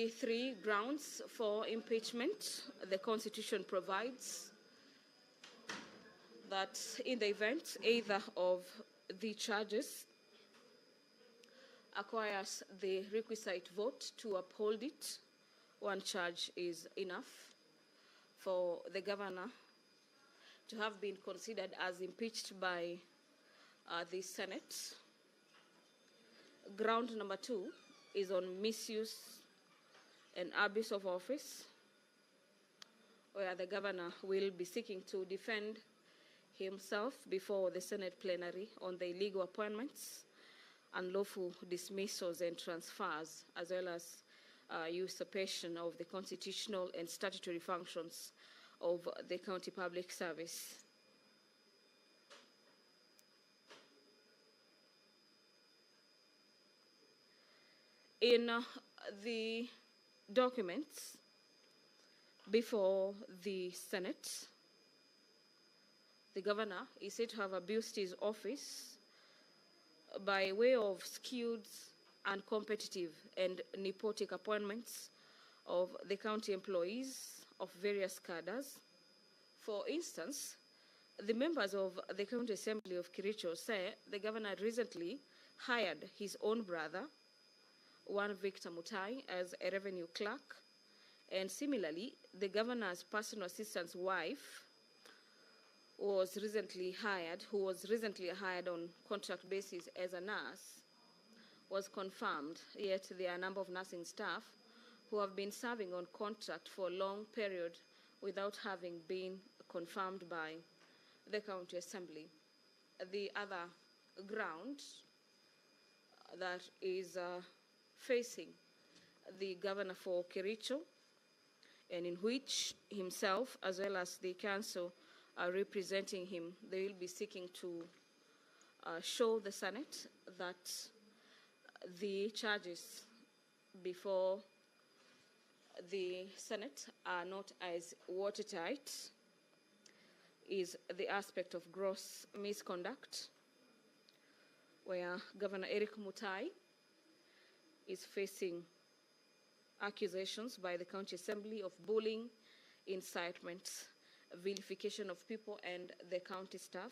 the three grounds for impeachment. The Constitution provides that in the event either of the charges acquires the requisite vote to uphold it, one charge is enough for the governor to have been considered as impeached by the Senate. Ground number 2 is on misuse and abuse of office, where the governor will be seeking to defend himself before the Senate plenary on the illegal appointments, unlawful dismissals and transfers, as well as usurpation of the constitutional and statutory functions of the county public service. In the documents before the Senate, the governor is said to have abused his office by way of skewed, uncompetitive, and nepotic appointments of the county employees of various cadres. For instance, the members of the County Assembly of Kericho say the governor recently hired his own brother, one Victor Mutai, as a revenue clerk, and similarly, the governor's personal assistant's wife who was recently hired on contract basis as a nurse, was confirmed, yet there are a number of nursing staff who have been serving on contract for a long period without having been confirmed by the County Assembly. The other ground that is facing the governor for Kericho, and in which himself as well as the council are representing him, they will be seeking to show the Senate that the charges before the Senate are not as watertight, is the aspect of gross misconduct, where Governor Eric Mutai is facing accusations by the County Assembly of bullying, incitement, vilification of people and the county staff.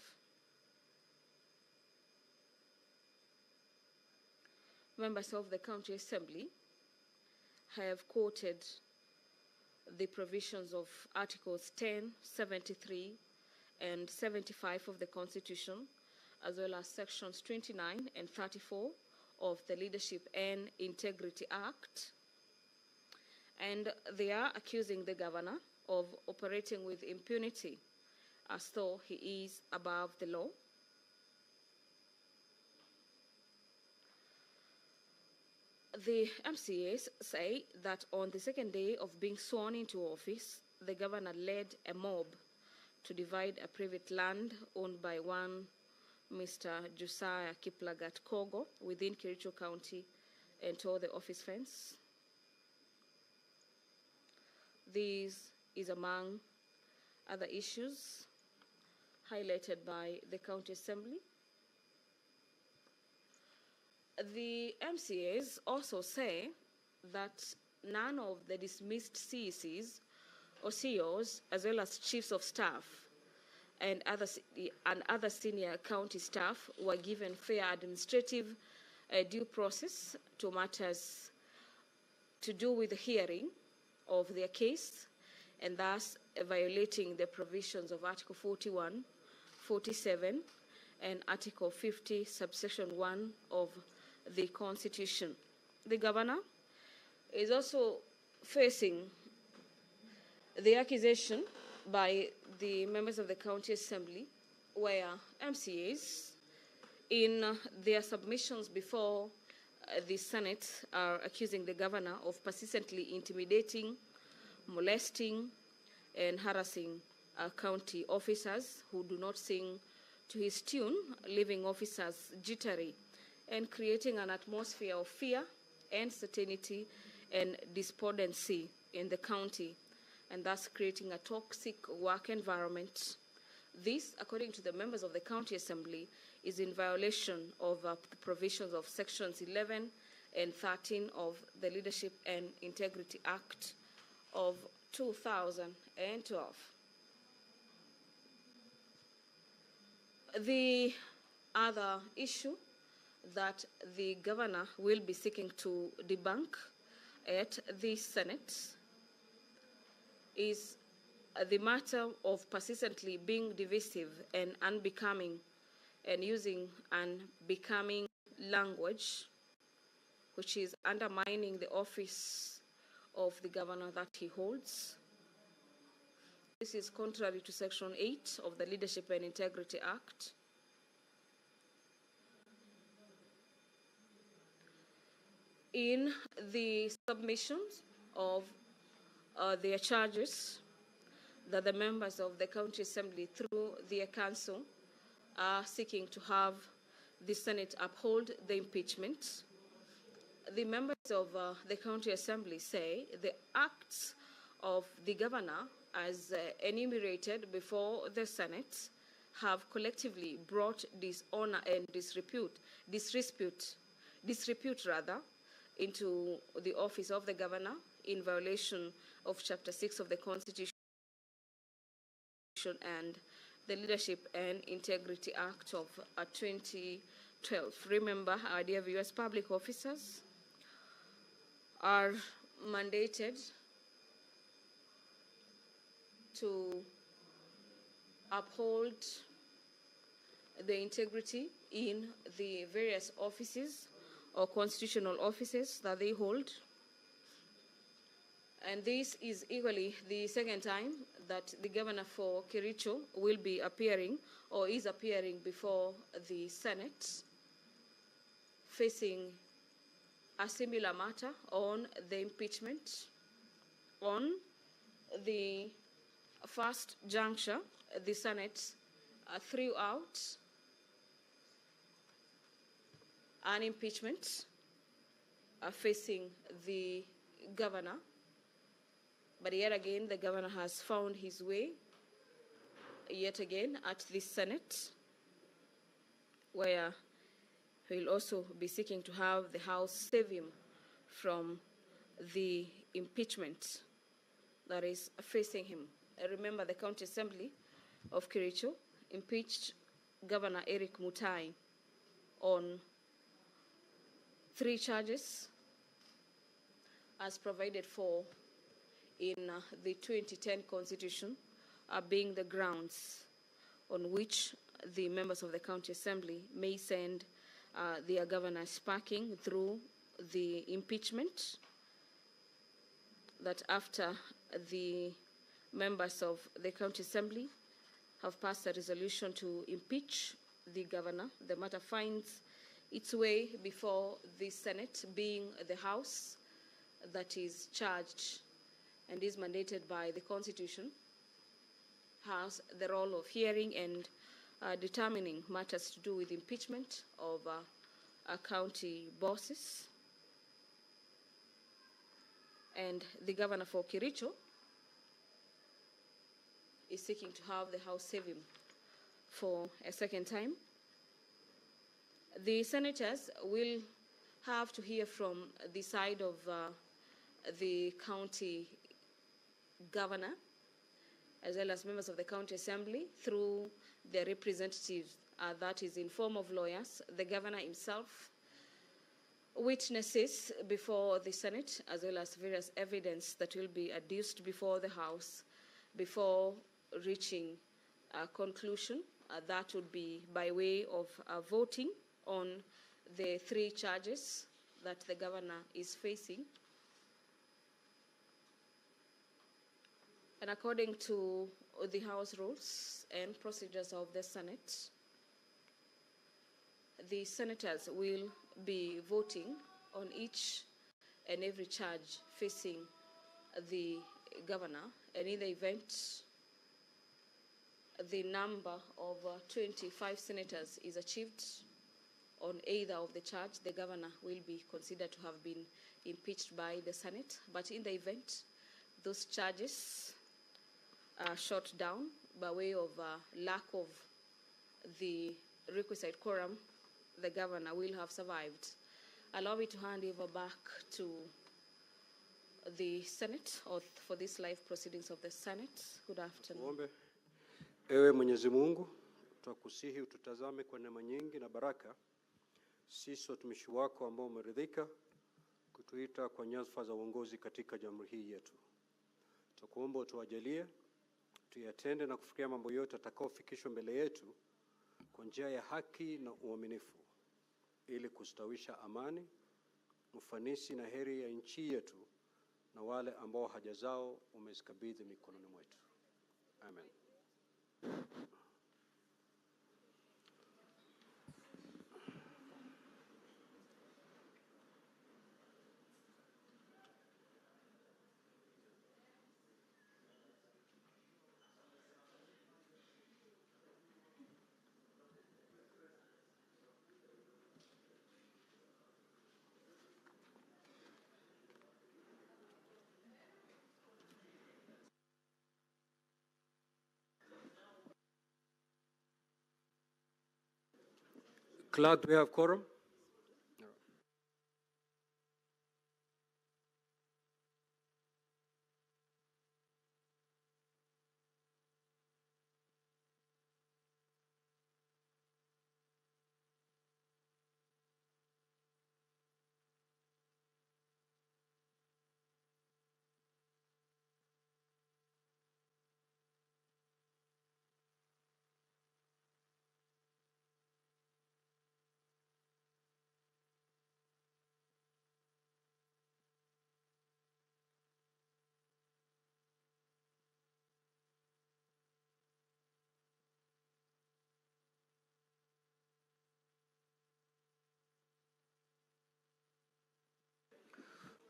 Members of the County Assembly have quoted the provisions of Articles 10, 73, and 75 of the Constitution, as well as Sections 29 and 34 of the Leadership and Integrity Act. And they are accusing the governor of operating with impunity as though he is above the law. The MCAs say that on the second day of being sworn into office, the governor led a mob to divide a private land owned by one Mr. Josiah Kiplagat Kogo within Kericho County and tore the office fence. This is among other issues highlighted by the County Assembly. The MCAs also say that none of the dismissed CECs or CEOs, as well as chiefs of staff and other senior county staff, were given fair administrative due process to matters to do with the hearing of their case, and thus violating the provisions of Article 41, 47, and Article 50, subsection 1 of the Constitution. The governor is also facing the accusation by the members of the County Assembly, where MCAs, in their submissions before the Senate, are accusing the governor of persistently intimidating, molesting, and harassing county officers who do not sing to his tune, leaving officers jittery and creating an atmosphere of fear, uncertainty, and despondency in the county, and thus creating a toxic work environment. This, according to the members of the County Assembly, is in violation of the provisions of Sections 11 and 13 of the Leadership and Integrity Act of 2012. The other issue that the governor will be seeking to debunk at the Senate is the matter of persistently being divisive and unbecoming and using unbecoming language, which is undermining the office of the governor that he holds. This is contrary to Section 8 of the Leadership and Integrity Act. In the submissions of their charges that the members of the County Assembly through their council are seeking to have the Senate uphold the impeachment, the members of the County Assembly say the acts of the governor as enumerated before the Senate have collectively brought dishonor and disrepute into the office of the governor in violation of Chapter 6 of the Constitution and the Leadership and Integrity Act of 2012. Remember, our dear viewers, public officers are mandated to uphold the integrity in the various offices or constitutional offices that they hold. And this is equally the second time that the governor for Kericho will be appearing or is appearing before the Senate facing a similar matter on the impeachment. On the first juncture, the Senate threw out an impeachment facing the governor. But yet again, the governor has found his way yet again at the Senate, where he will also be seeking to have the House save him from the impeachment that is facing him. Remember, the County Assembly of Kericho impeached Governor Eric Mutai on 3 charges as provided for in the 2010 Constitution, being the grounds on which the members of the County Assembly may send their governors packing through the impeachment. That after the members of the County Assembly have passed a resolution to impeach the governor, the matter finds its way before the Senate, being the House that is charged and is mandated by the Constitution, has the role of hearing and determining matters to do with impeachment of county bosses. And the governor for Kericho is seeking to have the House save him for a second time. The senators will have to hear from the side of the county governor, as well as members of the County Assembly through their representatives, that is in form of lawyers, the governor himself, witnesses before the Senate, as well as various evidence that will be adduced before the House before reaching a conclusion. That would be by way of voting on the 3 charges that the governor is facing. And according to the House rules and procedures of the Senate, the senators will be voting on each and every charge facing the governor, and in the event the number of 25 senators is achieved on either of the charge, the governor will be considered to have been impeached by the Senate. But in the event those charges are shot down by way of lack of the requisite quorum, the governor will have survived allow me to hand over back to the Senate, or for these live proceedings of the Senate. Good afternoon. Tuombe. Ewe Mwenyezi Mungu, twakusihi ututazame kwa neema nyingi na baraka, sisi watumishi wako ambao umeridhika kutuita kwa nyadhifa za uongozi katika jamhuri hii yetu. Tukuomba utuwajalie tuyatende na kufikia mambo yote atakayofikishwa mbele yetu kwa njia ya haki na uaminifu, ili kustawisha amani, ufanisi na heri ya nchi yetu na wale ambao haja zao umezikabidhi mikononi mwetu. Amen. Clerk, do we have quorum?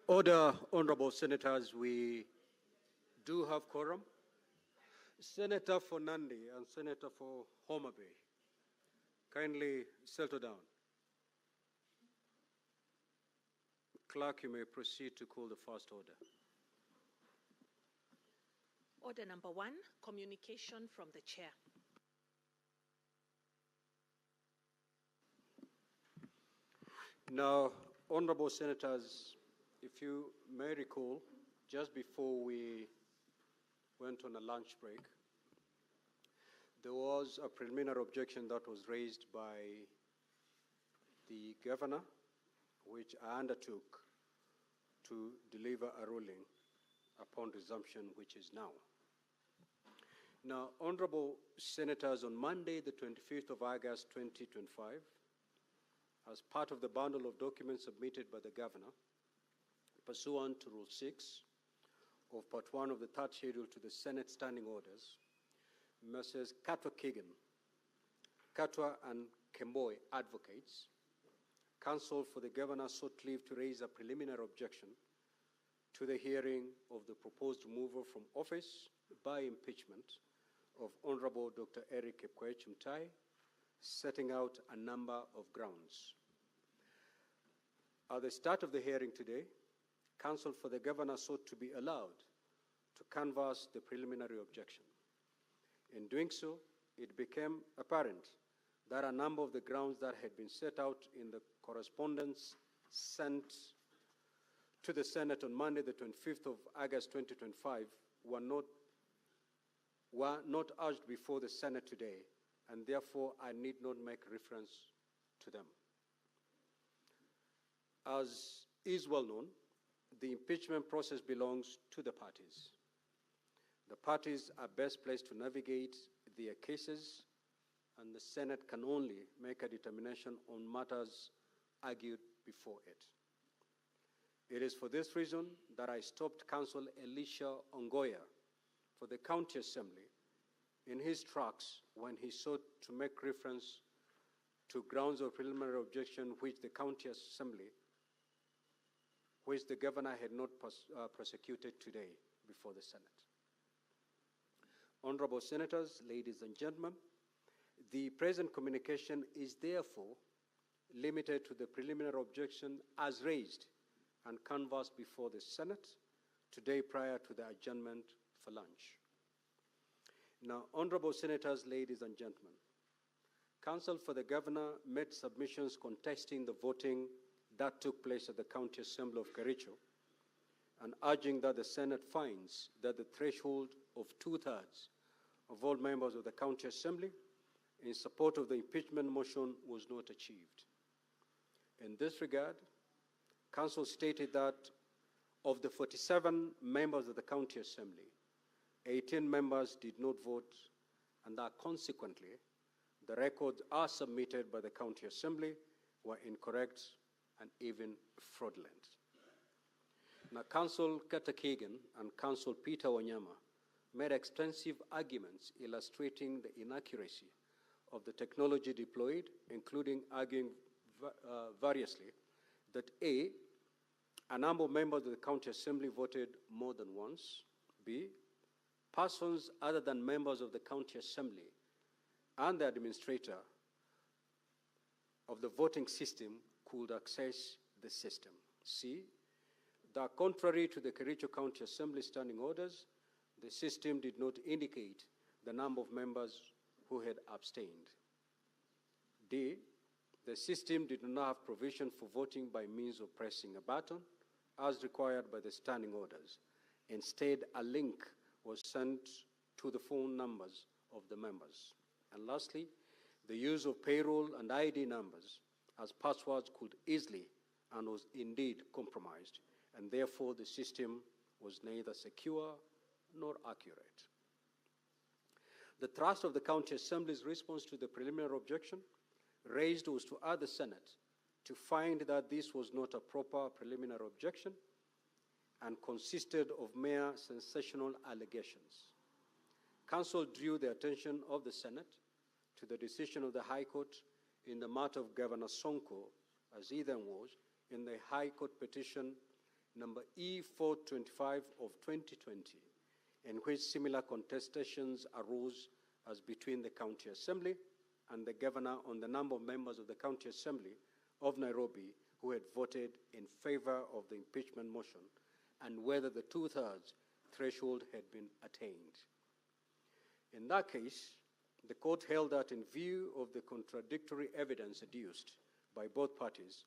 Order, honorable senators, we do have quorum. Senator for Nandi and Senator for Homa Bay, kindly settle down. Clerk, you may proceed to call the first order. Order number 1, communication from the chair. Now, honorable senators, if you may recall, just before we went on a lunch break, there was a preliminary objection that was raised by the governor, which I undertook to deliver a ruling upon resumption, which is now. Now, honorable senators, on Monday, the 25th of August, 2025, as part of the bundle of documents submitted by the governor, pursuant to Rule 6 of Part 1 of the third schedule to the Senate Standing Orders, Messrs. Katwa Kagan, Katwa and Kemboy advocates, counsel for the governor sought leave to raise a preliminary objection to the hearing of the proposed removal from office by impeachment of Honorable Dr. Eric Mutai, setting out a number of grounds. At the start of the hearing today, counsel for the governor sought to be allowed to canvass the preliminary objection. In doing so, it became apparent that a number of the grounds that had been set out in the correspondence sent to the Senate on Monday, the 25th of August, 2025, were not urged before the Senate today, and therefore I need not make reference to them. As is well known, the impeachment process belongs to the parties. The parties are best placed to navigate their cases, and the Senate can only make a determination on matters argued before it. It is for this reason that I stopped Counsel Elisha Ongoya for the County Assembly in his tracks when he sought to make reference to grounds of preliminary objection which the County Assembly, which the governor had not prosecuted today before the Senate. Honorable senators, ladies and gentlemen, the present communication is therefore limited to the preliminary objection as raised and canvassed before the Senate today prior to the adjournment for lunch. Now, honorable senators, ladies and gentlemen, counsel for the governor made submissions contesting the voting that took place at the County Assembly of Kericho, and urging that the Senate finds that the threshold of 2/3 of all members of the County Assembly in support of the impeachment motion was not achieved. In this regard, Council stated that of the 47 members of the County Assembly, 18 members did not vote, and that consequently, the records as submitted by the County Assembly were incorrect and even fraudulent. Now, Council Kata Kagan and Council Peter Wanyama made extensive arguments illustrating the inaccuracy of the technology deployed, including arguing variously that a number of members of the County Assembly voted more than once, B, persons other than members of the County Assembly and the administrator of the voting system could access the system. C, that contrary to the Kericho County Assembly standing orders, the system did not indicate the number of members who had abstained. D, the system did not have provision for voting by means of pressing a button as required by the standing orders. Instead, a link was sent to the phone numbers of the members. And lastly, the use of payroll and ID numbers as passwords could easily and was indeed compromised, and therefore the system was neither secure nor accurate. The thrust of the County Assembly's response to the preliminary objection raised was to urge the Senate to find that this was not a proper preliminary objection and consisted of mere sensational allegations. Council drew the attention of the Senate to the decision of the High Court in the matter of Governor Sonko, as he then was, in the High Court petition number E425 of 2020, in which similar contestations arose as between the County Assembly and the Governor on the number of members of the County Assembly of Nairobi who had voted in favor of the impeachment motion and whether the 2/3 threshold had been attained. In that case, the court held that in view of the contradictory evidence adduced by both parties,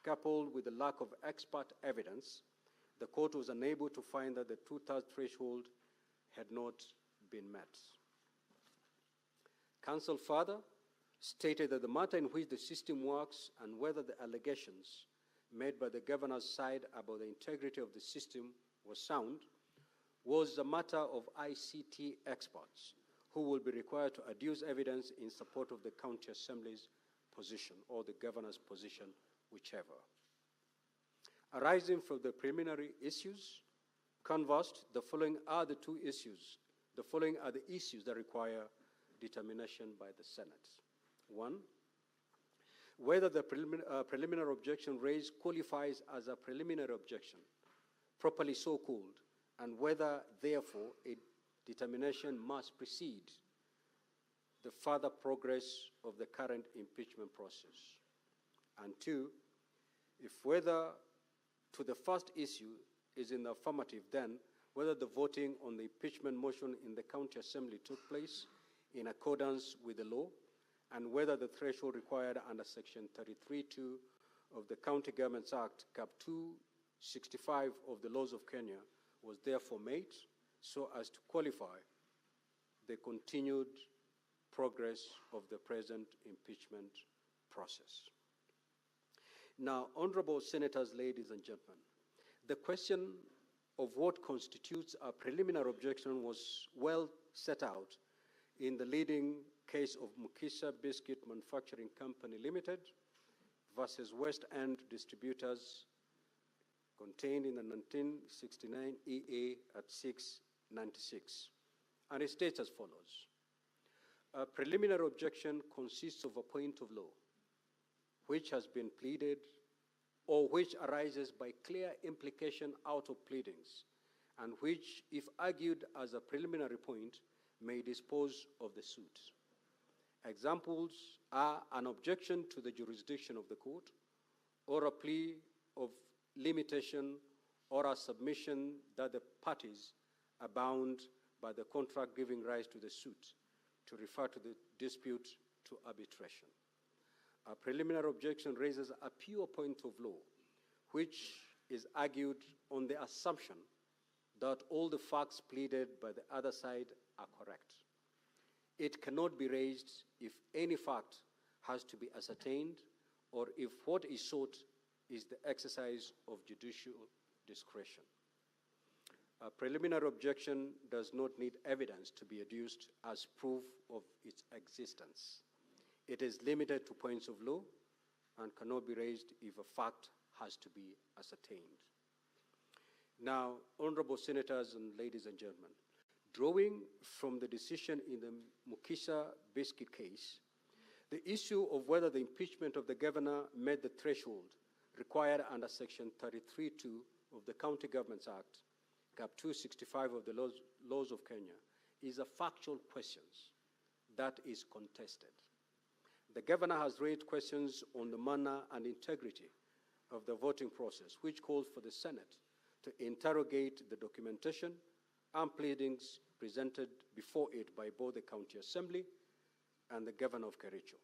coupled with the lack of expert evidence, the court was unable to find that the 2/3 threshold had not been met. Council further stated that the matter in which the system works and whether the allegations made by the governor's side about the integrity of the system was sound was a matter of ICT experts who will be required to adduce evidence in support of the County Assembly's position or the governor's position, whichever. Arising from the preliminary issues canvassed, the following are the issues that require determination by the Senate. One, whether the preliminary objection raised qualifies as a preliminary objection, properly so called, and whether, therefore, a determination must precede the further progress of the current impeachment process. And two, if whether to the first issue is in the affirmative, then whether the voting on the impeachment motion in the County Assembly took place in accordance with the law, and whether the threshold required under Section 33(2) of the County Governments Act, Cap 265 of the laws of Kenya, was therefore made so as to qualify the continued progress of the present impeachment process. Now, honorable senators, ladies and gentlemen, the question of what constitutes a preliminary objection was well set out in the leading case of Mukisha Biscuit Manufacturing Company Limited versus West End Distributors, contained in the 1969 EA at 696. And it states as follows. A preliminary objection consists of a point of law which has been pleaded or which arises by clear implication out of pleadings and which, if argued as a preliminary point, may dispose of the suit. Examples are an objection to the jurisdiction of the court, or a plea of limitation, or a submission that the parties are bound by the contract giving rise to the suit to refer to the dispute to arbitration. A preliminary objection raises a pure point of law, which is argued on the assumption that all the facts pleaded by the other side are correct. It cannot be raised if any fact has to be ascertained or if what is sought is the exercise of judicial discretion. A preliminary objection does not need evidence to be adduced as proof of its existence. It is limited to points of law and cannot be raised if a fact has to be ascertained. Now, honorable senators and ladies and gentlemen, drawing from the decision in the Mukisha Biscuit case, the issue of whether the impeachment of the governor met the threshold required under Section 33(2) of the County Governments Act, Cap 265 of the laws of Kenya, is a factual question that is contested. The governor has raised questions on the manner and integrity of the voting process, which calls for the Senate to interrogate the documentation and pleadings presented before it by both the County Assembly and the Governor of Kericho.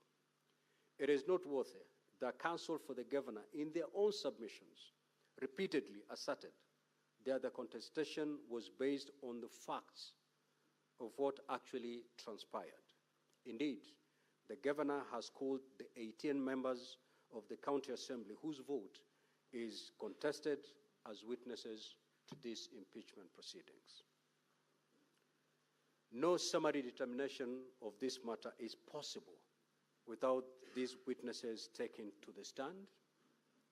It is noteworthy that counsel for the governor, in their own submissions, repeatedly asserted that the contestation was based on the facts of what actually transpired. Indeed, the governor has called the 18 members of the County Assembly whose vote is contested as witnesses to these impeachment proceedings. No summary determination of this matter is possible without these witnesses taken to the stand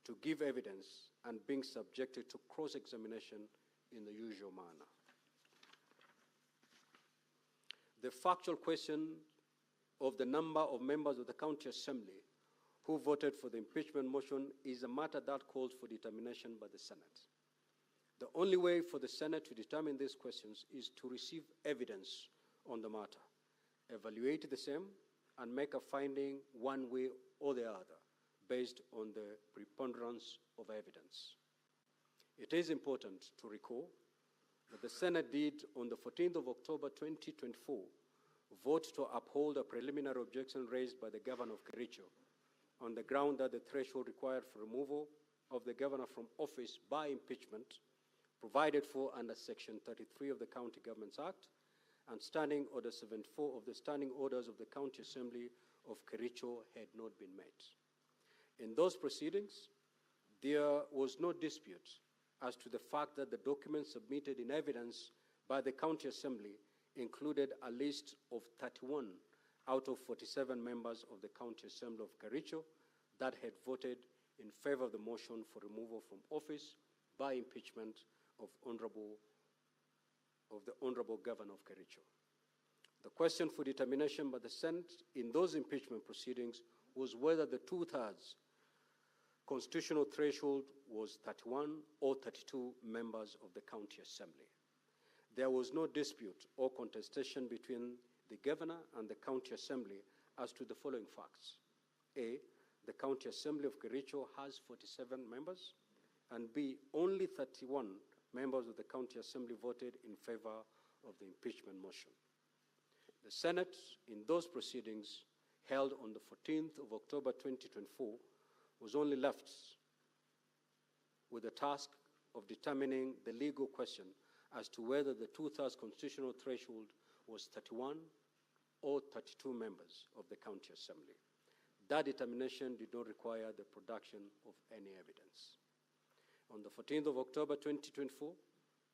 to give evidence and being subjected to cross-examination in the usual manner. The factual question of the number of members of the County Assembly who voted for the impeachment motion is a matter that calls for determination by the Senate. The only way for the Senate to determine these questions is to receive evidence on the matter, evaluate the same, and make a finding one way or the other based on the preponderance of evidence. It is important to recall that the Senate did, on the 14th of October 2024, vote to uphold a preliminary objection raised by the governor of Kericho on the ground that the threshold required for removal of the governor from office by impeachment, provided for under Section 33 of the County Governments Act, and Standing Order 74 of the Standing Orders of the County Assembly of Kericho had not been met. In those proceedings, there was no dispute as to the fact that the documents submitted in evidence by the County Assembly included a list of 31 out of 47 members of the County Assembly of Kericho that had voted in favor of the motion for removal from office by impeachment of the Honorable Governor of Kericho. The question for determination by the Senate in those impeachment proceedings was whether the two-thirds constitutional threshold was 31 or 32 members of the County Assembly. There was no dispute or contestation between the Governor and the County Assembly as to the following facts. A, the County Assembly of Kericho has 47 members, and B, only 31 members of the County Assembly voted in favor of the impeachment motion. The Senate, in those proceedings held on the 14th of October 2024, was only left with the task of determining the legal question as to whether the two-thirds constitutional threshold was 31 or 32 members of the County Assembly. That determination did not require the production of any evidence. On the 14th of October 2024,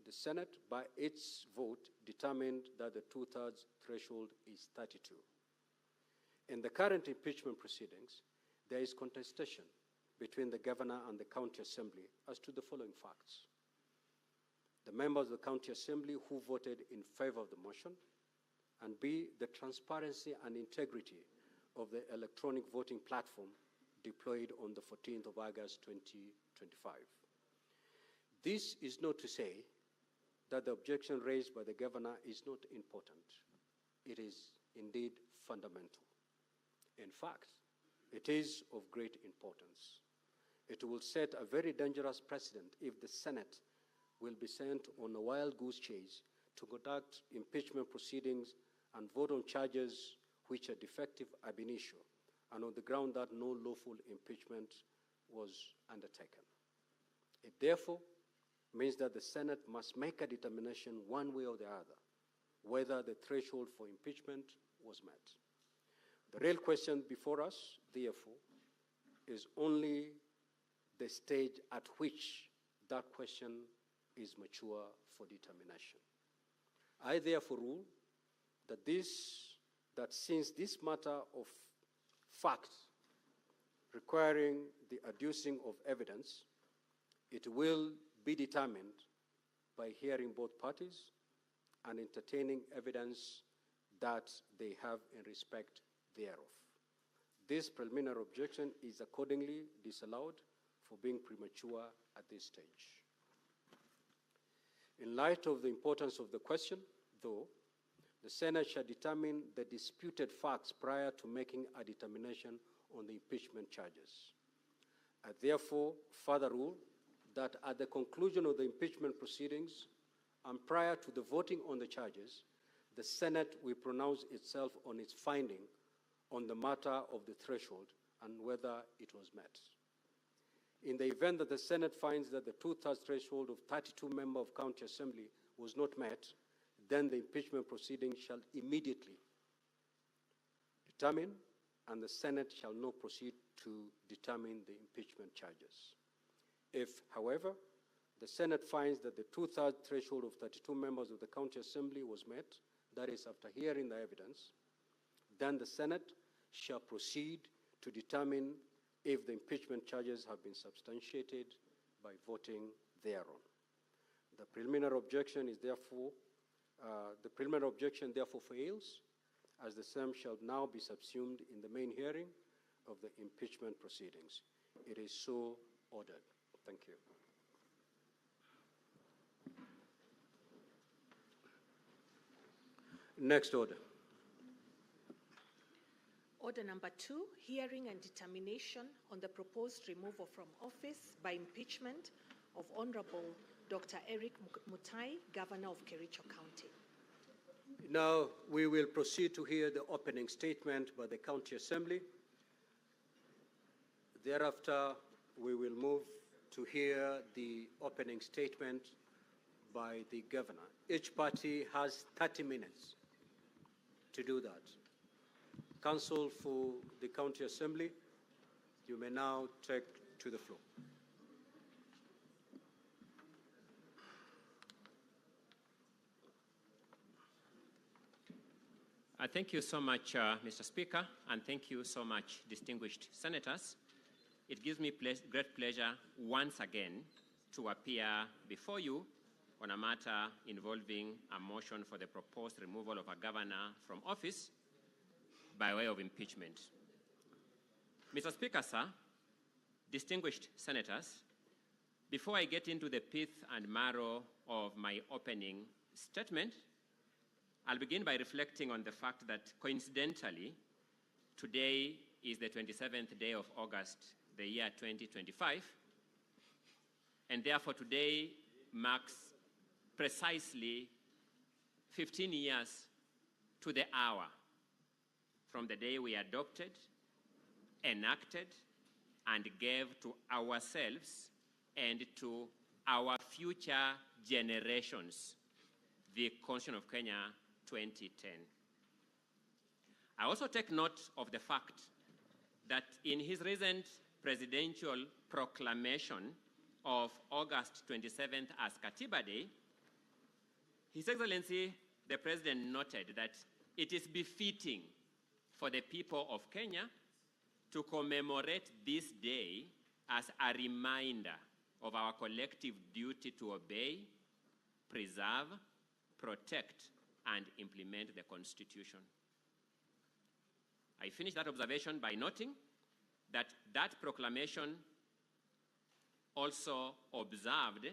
the Senate, by its vote, determined that the two-thirds threshold is 32. In the current impeachment proceedings, there is contestation between the Governor and the County Assembly as to the following facts. The members of the County Assembly who voted in favor of the motion, and B, the transparency and integrity of the electronic voting platform deployed on the 14th of August 2025. This is not to say that the objection raised by the Governor is not important. It is indeed fundamental. In fact, it is of great importance. It will set a very dangerous precedent if the Senate will be sent on a wild goose chase to conduct impeachment proceedings and vote on charges which are defective ab initio and on the ground that no lawful impeachment was undertaken. It therefore means that the Senate must make a determination one way or the other whether the threshold for impeachment was met. The real question before us, therefore, is only the stage at which that question is mature for determination. I therefore rule that since this matter of fact requiring the adducing of evidence, it will be determined by hearing both parties and entertaining evidence that they have in respect thereof. This preliminary objection is accordingly disallowed for being premature at this stage. In light of the importance of the question, though, the Senate shall determine the disputed facts prior to making a determination on the impeachment charges. I therefore further rule that at the conclusion of the impeachment proceedings and prior to the voting on the charges, the Senate will pronounce itself on its finding on the matter of the threshold and whether it was met. In the event that the Senate finds that the two-thirds threshold of 32 members of County Assembly was not met, then the impeachment proceedings shall immediately determine, and the Senate shall now proceed to determine the impeachment charges. If, however, the Senate finds that the two-thirds threshold of 32 members of the County Assembly was met, that is, after hearing the evidence, then the Senate shall proceed to determine if the impeachment charges have been substantiated by voting thereon. The preliminary objection is therefore, fails, as the same shall now be subsumed in the main hearing of the impeachment proceedings. It is so ordered. Thank you. Next order. Order number 2, hearing and determination on the proposed removal from office by impeachment of Honorable Dr. Eric Mutai, Governor of Kericho County. Now we will proceed to hear the opening statement by the County Assembly. Thereafter, we will move to hear the opening statement by the Governor. Each party has 30 minutes to do that. Counsel for the County Assembly, you may now take to the floor. Thank you so much, Mr. Speaker, and thank you so much, distinguished senators. It gives me great pleasure once again to appear before you on a matter involving a motion for the proposed removal of a governor from office by way of impeachment. Mr. Speaker, sir, distinguished senators, before I get into the pith and marrow of my opening statement, I'll begin by reflecting on the fact that coincidentally, today is the 27th day of August, the year 2025, and therefore today marks precisely 15 years to the hour from the day we adopted, enacted, and gave to ourselves and to our future generations the Constitution of Kenya 2010. I also take note of the fact that in his recent presidential proclamation of August 27th as Katiba Day, His Excellency, the President, noted that it is befitting for the people of Kenya to commemorate this day as a reminder of our collective duty to obey, preserve, protect, and implement the Constitution. I finish that observation by noting that that proclamation also observed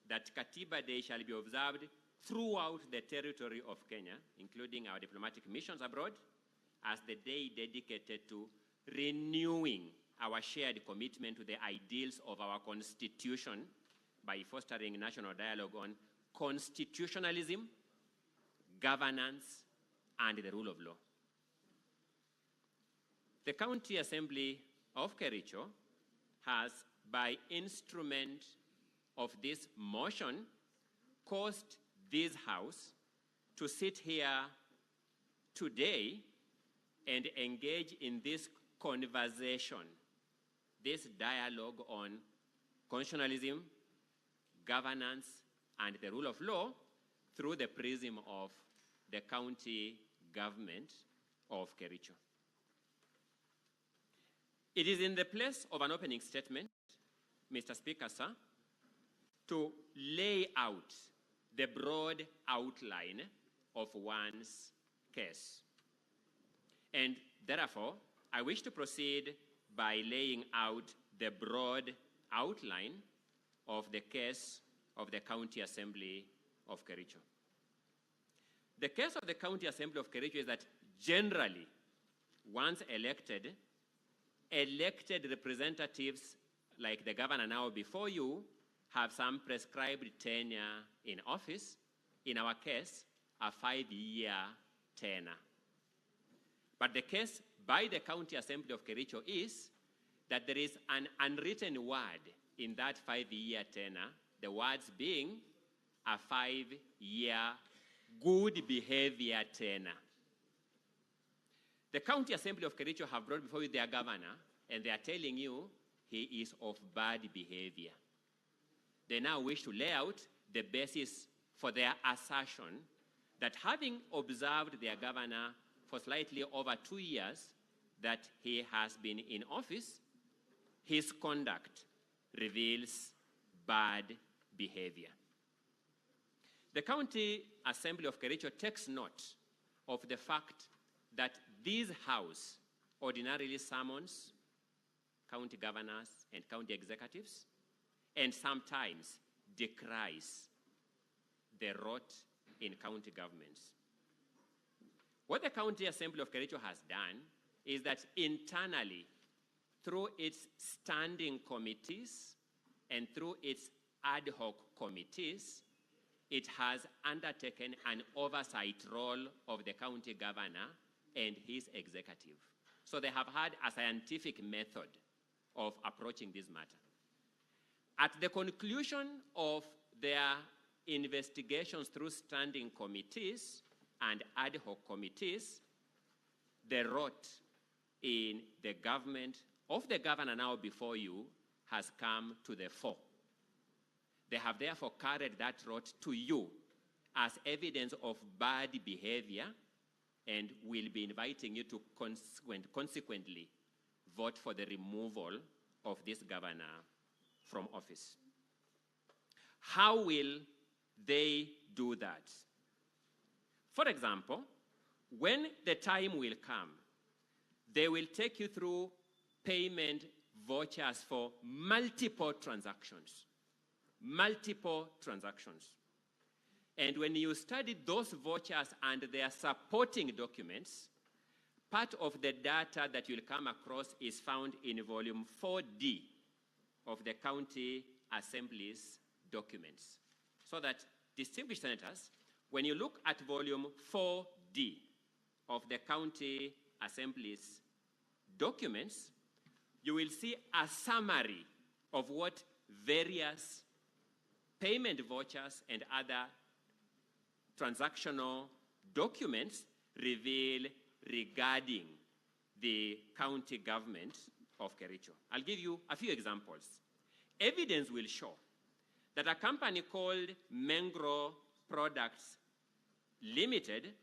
that Katiba Day shall be observed throughout the territory of Kenya, including our diplomatic missions abroad, as the day dedicated to renewing our shared commitment to the ideals of our Constitution by fostering national dialogue on constitutionalism, governance, and the rule of law. the County Assembly of Kericho has, by instrument of this motion, caused this House to sit here today and engage in this conversation, this dialogue on constitutionalism, governance, and the rule of law through the prism of the county government of Kericho. It is in the place of an opening statement, Mr. Speaker, sir, to lay out the broad outline of one's case. And therefore, I wish to proceed by laying out the broad outline of the case of the County Assembly of Kericho. The case of the County Assembly of Kericho is that generally, once elected representatives like the governor now before you have some prescribed tenure in office, in our case, a 5-year tenure. But the case by the County Assembly of Kericho is that there is an unwritten word in that 5-year tenure, the words being a 5-year good behavior tenure. The County Assembly of Kericho have brought before you their governor, and they are telling you he is of bad behavior. They now wish to lay out the basis for their assertion that having observed their governor for slightly over 2 years that he has been in office, his conduct reveals bad behavior. The County Assembly of Kericho takes note of the fact that this House ordinarily summons county governors and county executives, and sometimes decries the rot in county governments. What the County Assembly of Kericho has done is that internally, through its standing committees and through its ad hoc committees, it has undertaken an oversight role of the county governor and his executive. So they have had a scientific method of approaching this matter. At the conclusion of their investigations through standing committees and ad hoc committees, the rot in the government of the governor now before you has come to the fore. They have therefore carried that rot to you as evidence of bad behavior and will be inviting you to consequently vote for the removal of this governor from office. How will they do that? For example, when the time will come, they will take you through payment vouchers for multiple transactions. And when you study those vouchers and their supporting documents, part of the data that you'll come across is found in volume 4D of the County Assembly's documents. So that, distinguished senators, when you look at volume 4D of the County Assembly's documents, you will see a summary of what various payment vouchers and other transactional documents reveal regarding the county government of Kericho. I'll give you a few examples. Evidence will show that a company called Mengro Products Limited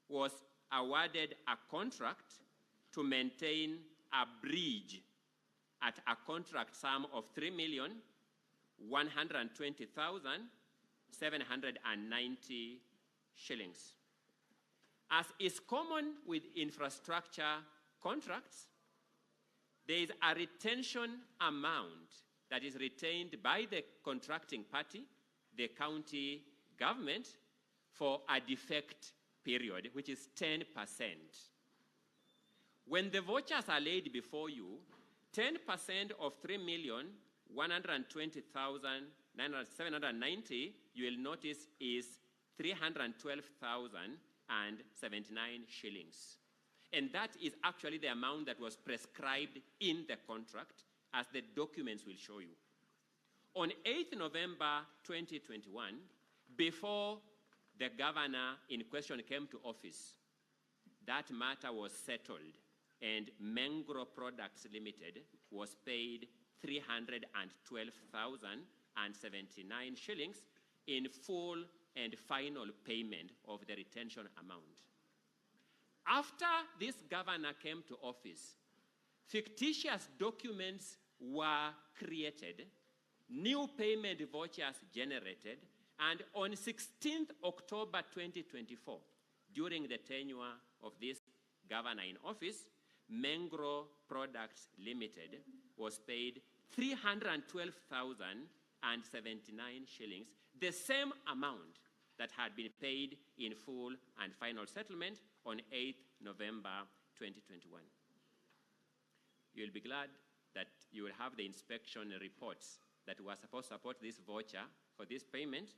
was awarded a contract to maintain a bridge at a contract sum of 3,120,790 shillings. As is common with infrastructure contracts, there is a retention amount that is retained by the contracting party, the county government, for a defect period, which is 10%. When the vouchers are laid before you, 10% of 3,120,790, you will notice, is 312,079 shillings. and that is actually the amount that was prescribed in the contract, as the documents will show you. On 8th November 2021, before the governor in question came to office, that matter was settled, and Mengro Products Limited was paid 312,079 shillings in full and final payment of the retention amount. After this governor came to office, fictitious documents were created, new payment vouchers generated, and on 16th October 2024, during the tenure of this governor in office, Mengro Products Limited was paid 312,079 shillings, the same amount that had been paid in full and final settlement on 8th November 2021. You'll be glad that you will have the inspection reports that were supposed to support this voucher for this payment.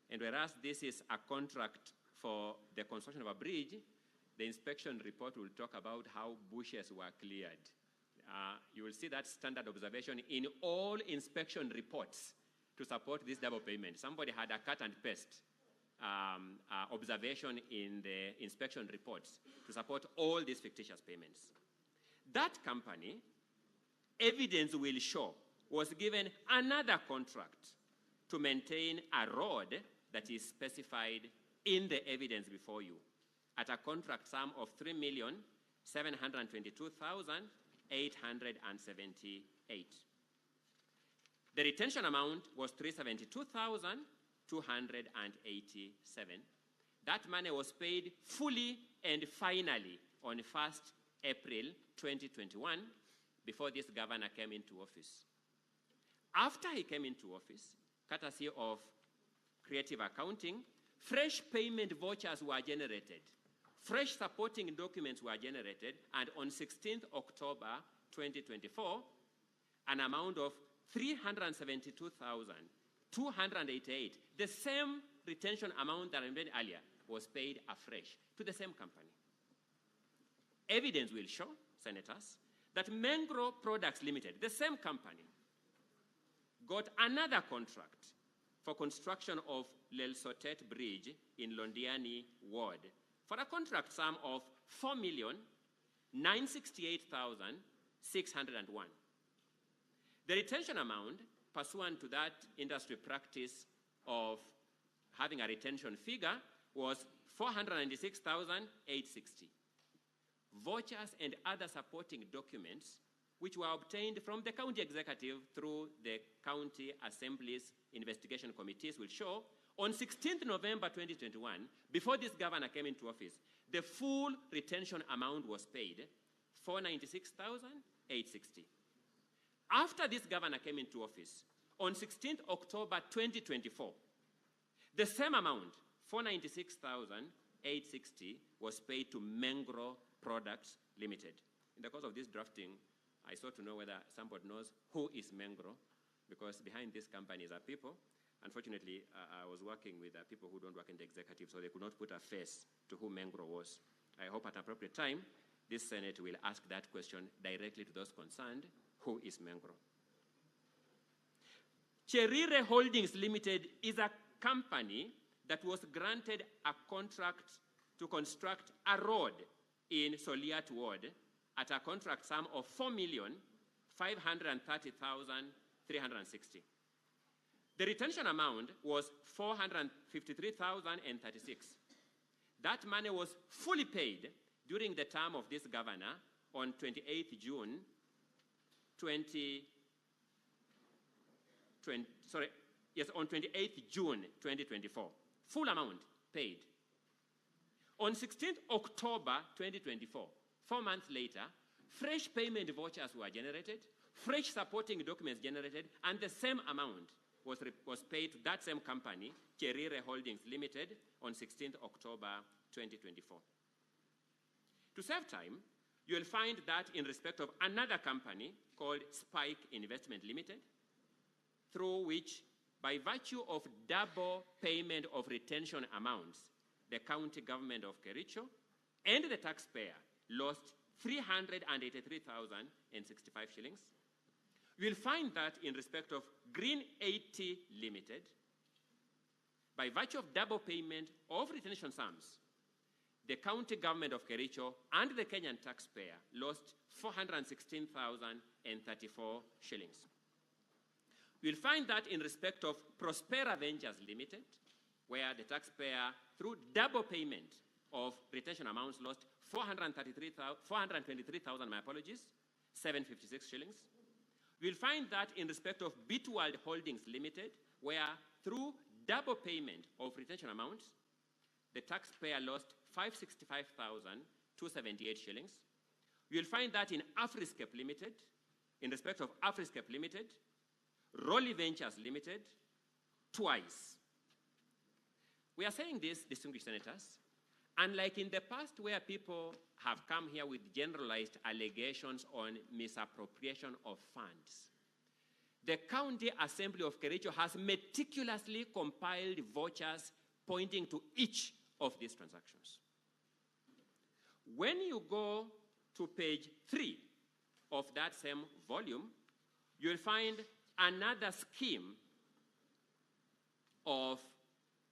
And whereas this is a contract for the construction of a bridge, the inspection report will talk about how bushes were cleared. You will see that standard observation in all inspection reports to support this double payment. Somebody had a cut and paste observation in the inspection reports to support all these fictitious payments. That company, evidence will show, was given another contract to maintain a road that is specified in the evidence before you at a contract sum of 3,722,878. The retention amount was 372,287. That money was paid fully and finally on 1st April 2021, before this governor came into office. After he came into office, courtesy of creative accounting, fresh payment vouchers were generated, fresh supporting documents were generated, and on 16th October 2024, an amount of 372,288, the same retention amount that I made earlier, was paid afresh to the same company. Evidence will show, senators, that Mengro Products Limited, the same company, got another contract for construction of Lelsotet Bridge in Londiani Ward for a contract sum of 4,968,601. The retention amount, pursuant to that industry practice of having a retention figure, was 496,860. Vouchers and other supporting documents, which were obtained from the county executive through the county assembly's investigation committees, will show on 16th November 2021, before this governor came into office, the full retention amount was paid, 496,860. After this governor came into office, on 16th October 2024, the same amount, 496,860, was paid to Mengro Products Limited. In the course of this drafting, I sought to know whether somebody knows who is Mengro, because behind this company are people. Unfortunately, I was working with people who don't work in the executive, so they could not put a face to who Mengro was. I hope at an appropriate time, this Senate will ask that question directly to those concerned, who is Mengro? Cherire Holdings Limited is a company that was granted a contract to construct a road in Soliat Ward at a contract sum of 4,530,360. The retention amount was 453,036. That money was fully paid during the term of this governor on 28th June 28th June 2024. Full amount paid. On 16th October 2024, 4 months later, fresh payment vouchers were generated, fresh supporting documents generated, and the same amount was paid to that same company, Cherire Holdings Limited, on 16th October 2024. To save time, you will find that in respect of another company called Spike Investment Limited, through which, by virtue of double payment of retention amounts, the county government of Kericho and the taxpayer lost 383,065 shillings. You will find that in respect of Green 80 Limited, by virtue of double payment of retention sums, the county government of Kericho and the Kenyan taxpayer lost 416,034 shillings. You'll find that in respect of Prospera Ventures Limited, where the taxpayer, through double payment of retention amounts, lost 423,000, my apologies, 756 shillings. You'll find that in respect of Bitworld Holdings Limited, where through double payment of retention amounts, the taxpayer lost 565,278 shillings. You'll find that in Afriscape Limited, in respect of Afriscape Limited, Rolly Ventures Limited, twice. We are saying this, distinguished senators, unlike in the past where people have come here with generalized allegations on misappropriation of funds, the County Assembly of Kericho has meticulously compiled vouchers pointing to each of these transactions. When you go to page 3 of that same volume, you'll find another scheme of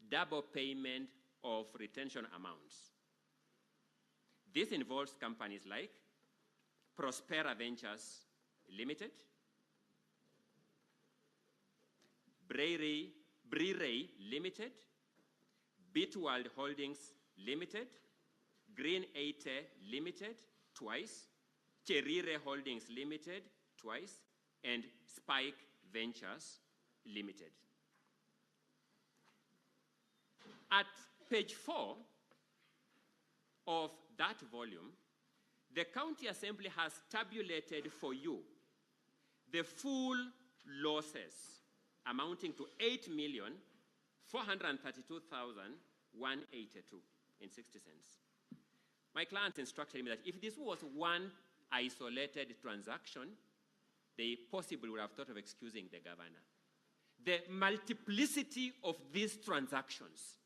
double payment of retention amounts. This involves companies like Prospera Ventures Limited, Breray Limited, Bitworld Holdings Limited, Green 80 Limited, twice, Cherire Holdings Limited, twice, and Spike Ventures Limited. At page 4 of that volume, the County Assembly has tabulated for you the full losses amounting to 8,432,182.60. My clients instructed me that if this was one isolated transaction, they possibly would have thought of excusing the governor. The multiplicity of these transactions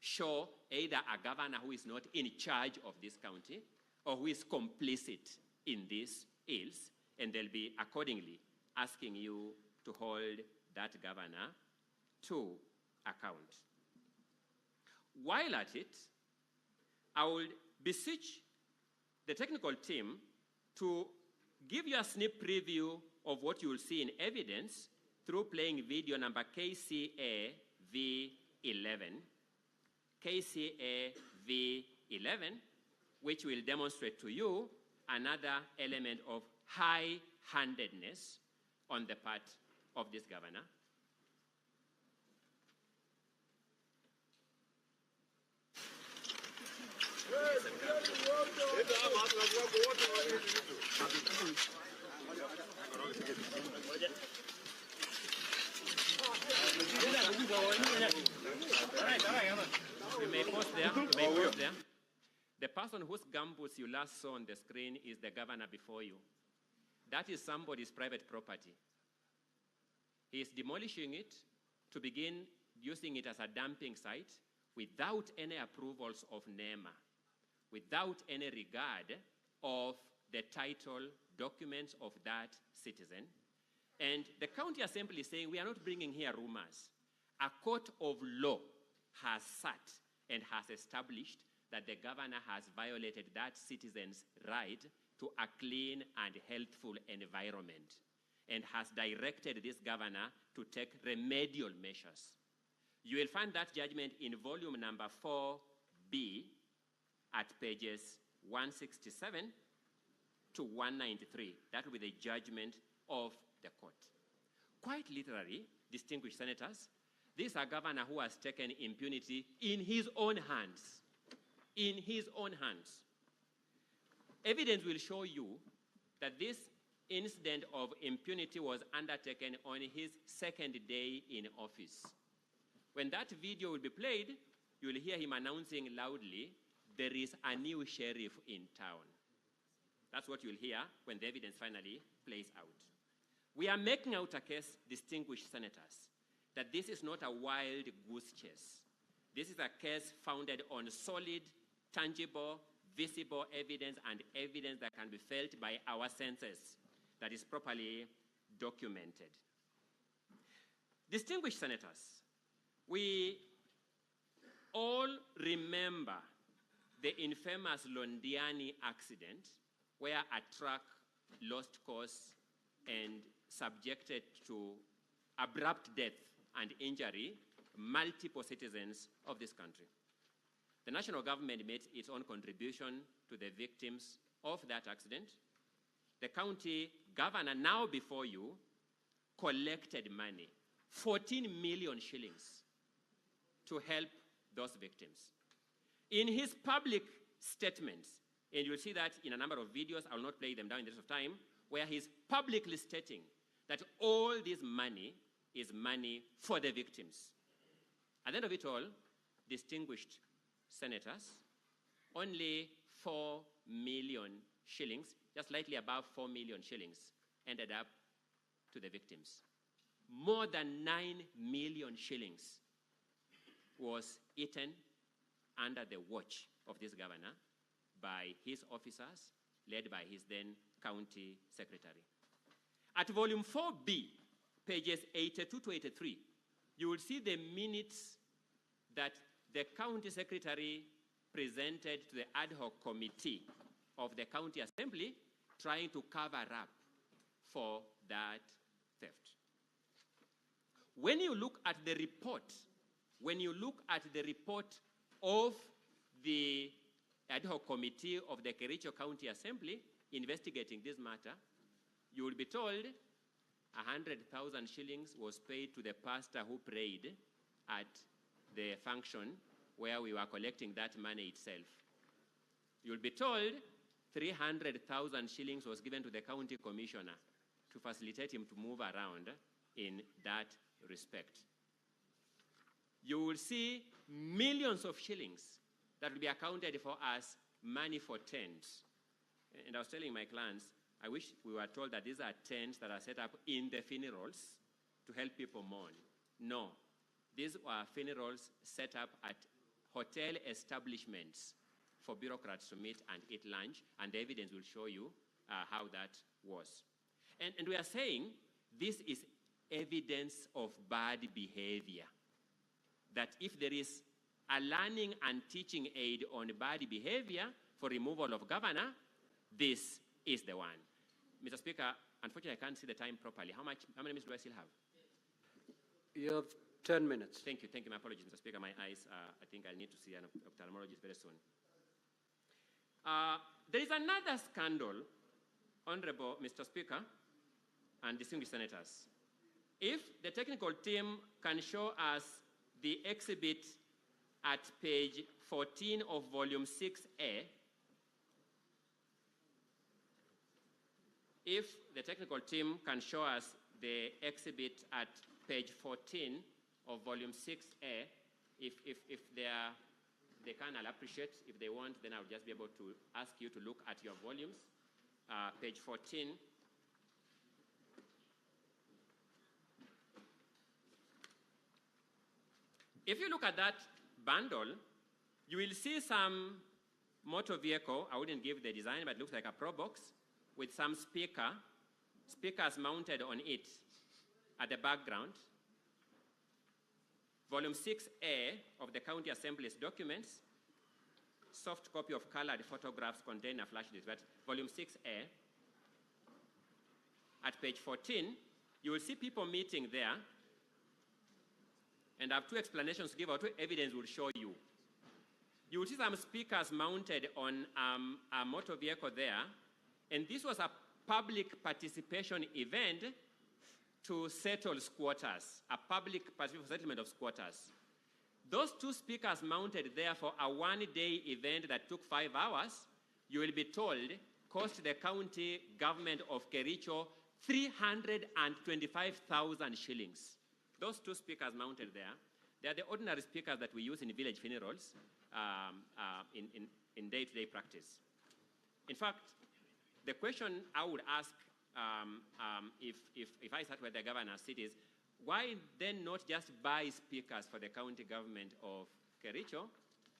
show either a governor who is not in charge of this county or who is complicit in these ills, and they'll be accordingly asking you to hold that governor to account. While at it, I will beseech the technical team to give you a sneak preview of what you will see in evidence through playing video number KCA V11. KCA V11, which will demonstrate to you another element of high-handedness on the part of this governor. You may pause there. The person whose gumboots you last saw on the screen is the governor before you. That is somebody's private property. He is demolishing it to begin using it as a dumping site without any approvals of NEMA, without any regard of the title documents of that citizen. And the County Assembly is saying, we are not bringing here rumors. A court of law has sat and has established that the governor has violated that citizen's right to a clean and healthful environment and has directed this governor to take remedial measures. You will find that judgment in volume number 4B at pages 167 to 193. That will be the judgment of the court. Quite literally, distinguished senators, this is a governor who has taken impunity in his own hands. In his own hands. Evidence will show you that this incident of impunity was undertaken on his second day in office. When that video will be played, you will hear him announcing loudly, there is a new sheriff in town. That's what you'll hear when the evidence finally plays out. We are making out a case, distinguished senators, that this is not a wild goose chase. This is a case founded on solid, tangible, visible evidence and evidence that can be felt by our senses that is properly documented. Distinguished senators, we all remember the infamous Londiani accident where a truck lost course and subjected to abrupt death and injury multiple citizens of this country. The national government made its own contribution to the victims of that accident. The county governor, now before you, collected money, 14 million shillings, to help those victims. In his public statements, and you'll see that in a number of videos, I will not play them down in the rest of time, where he's publicly stating that all this money is money for the victims. At the end of it all, distinguished senators, only 4 million shillings, just slightly above 4 million shillings, ended up to the victims. More than 9 million shillings was eaten under the watch of this governor by his officers, led by his then county secretary. At volume 4B, pages 82 to 83, you will see the minutes that the county secretary presented to the ad hoc committee of the county assembly trying to cover up for that theft. When you look at the report, of the ad hoc committee of the Kericho County Assembly investigating this matter, you will be told 100,000 shillings was paid to the pastor who prayed at the function where we were collecting that money itself. You'll be told 300,000 shillings was given to the county commissioner to facilitate him to move around in that respect. You will see millions of shillings that will be accounted for as money for tents. And I was telling my clients, I wish we were told that these are tents that are set up in the funerals to help people mourn. No, these were funerals set up at hotel establishments for bureaucrats to meet and eat lunch, and the evidence will show you how that was. And we are saying this is evidence of bad behavior. That if there is a learning and teaching aid on bad behavior for removal of governor, this is the one. Mr. Speaker, unfortunately, I can't see the time properly. How many minutes do I still have? You have 10 minutes. Thank you. My apologies, Mr. Speaker. My eyes, I think I'll need to see an ophthalmologist very soon. There is another scandal, Honorable Mr. Speaker and distinguished senators. If the technical team can show us the exhibit at page 14 of volume 6A, if the technical team can show us the exhibit at page 14 of volume 6A, if they can, I'll appreciate. If they won't, then I'll just be able to ask you to look at your volumes. Page 14. If you look at that bundle, you will see some motor vehicle. I wouldn't give the design, but it looks like a Pro Box with some speakers mounted on it at the background. Volume 6A of the County Assembly's documents, soft copy of colored photographs contain a flash disk, but volume 6A, at page 14, you will see people meeting there, and I have two explanations to give, or two evidence will show you. You will see some speakers mounted on a motor vehicle there, and this was a public participation event to settle squatters, a public settlement of squatters. Those two speakers mounted there for a one-day event that took 5 hours, you will be told, cost the county government of Kericho 325,000 shillings. Those two speakers mounted there, they are the ordinary speakers that we use in village funerals in day-to-day practice. In fact, the question I would ask if I sat where the governor's seat is, why then not just buy speakers for the county government of Kericho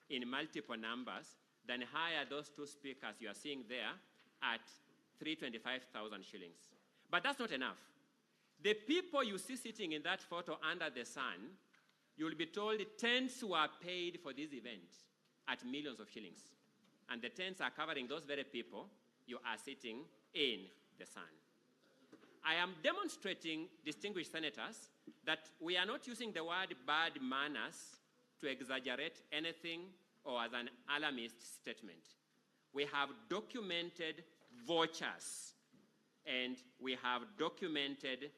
in multiple numbers then hire those two speakers you are seeing there at 325,000 shillings. But that's not enough. The people you see sitting in that photo under the sun, you'll be told tents were paid for this event at millions of shillings. And the tents are covering those very people you are sitting in the sun. I am demonstrating, distinguished senators, that we are not using the word bad manners to exaggerate anything or as an alarmist statement. We have documented vouchers and we have documented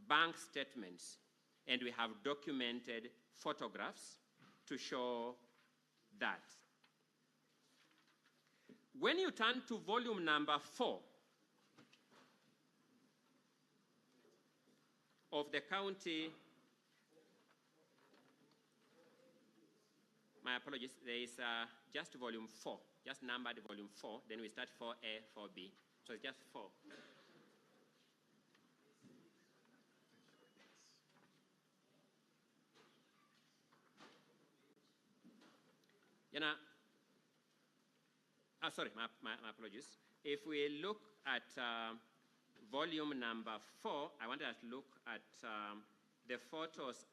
bank statements and we have documented photographs to show that. When you turn to volume number 4 of the county, my apologies, there is just volume 4, just numbered volume 4, then we start 4A, 4B, so it's just 4. You know, sorry, my apologies. If we look at volume number 4, I wanted us to look at the photos.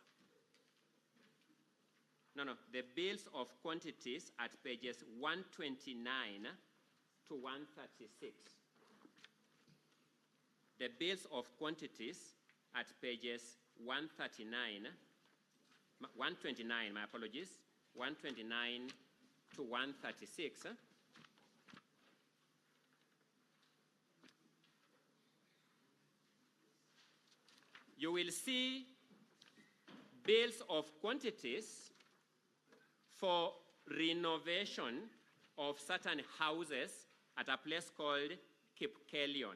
The bills of quantities at pages 129 to 136. The bills of quantities at pages 129, my apologies, 129 to 136. You will see bills of quantities for renovation of certain houses at a place called Kericho.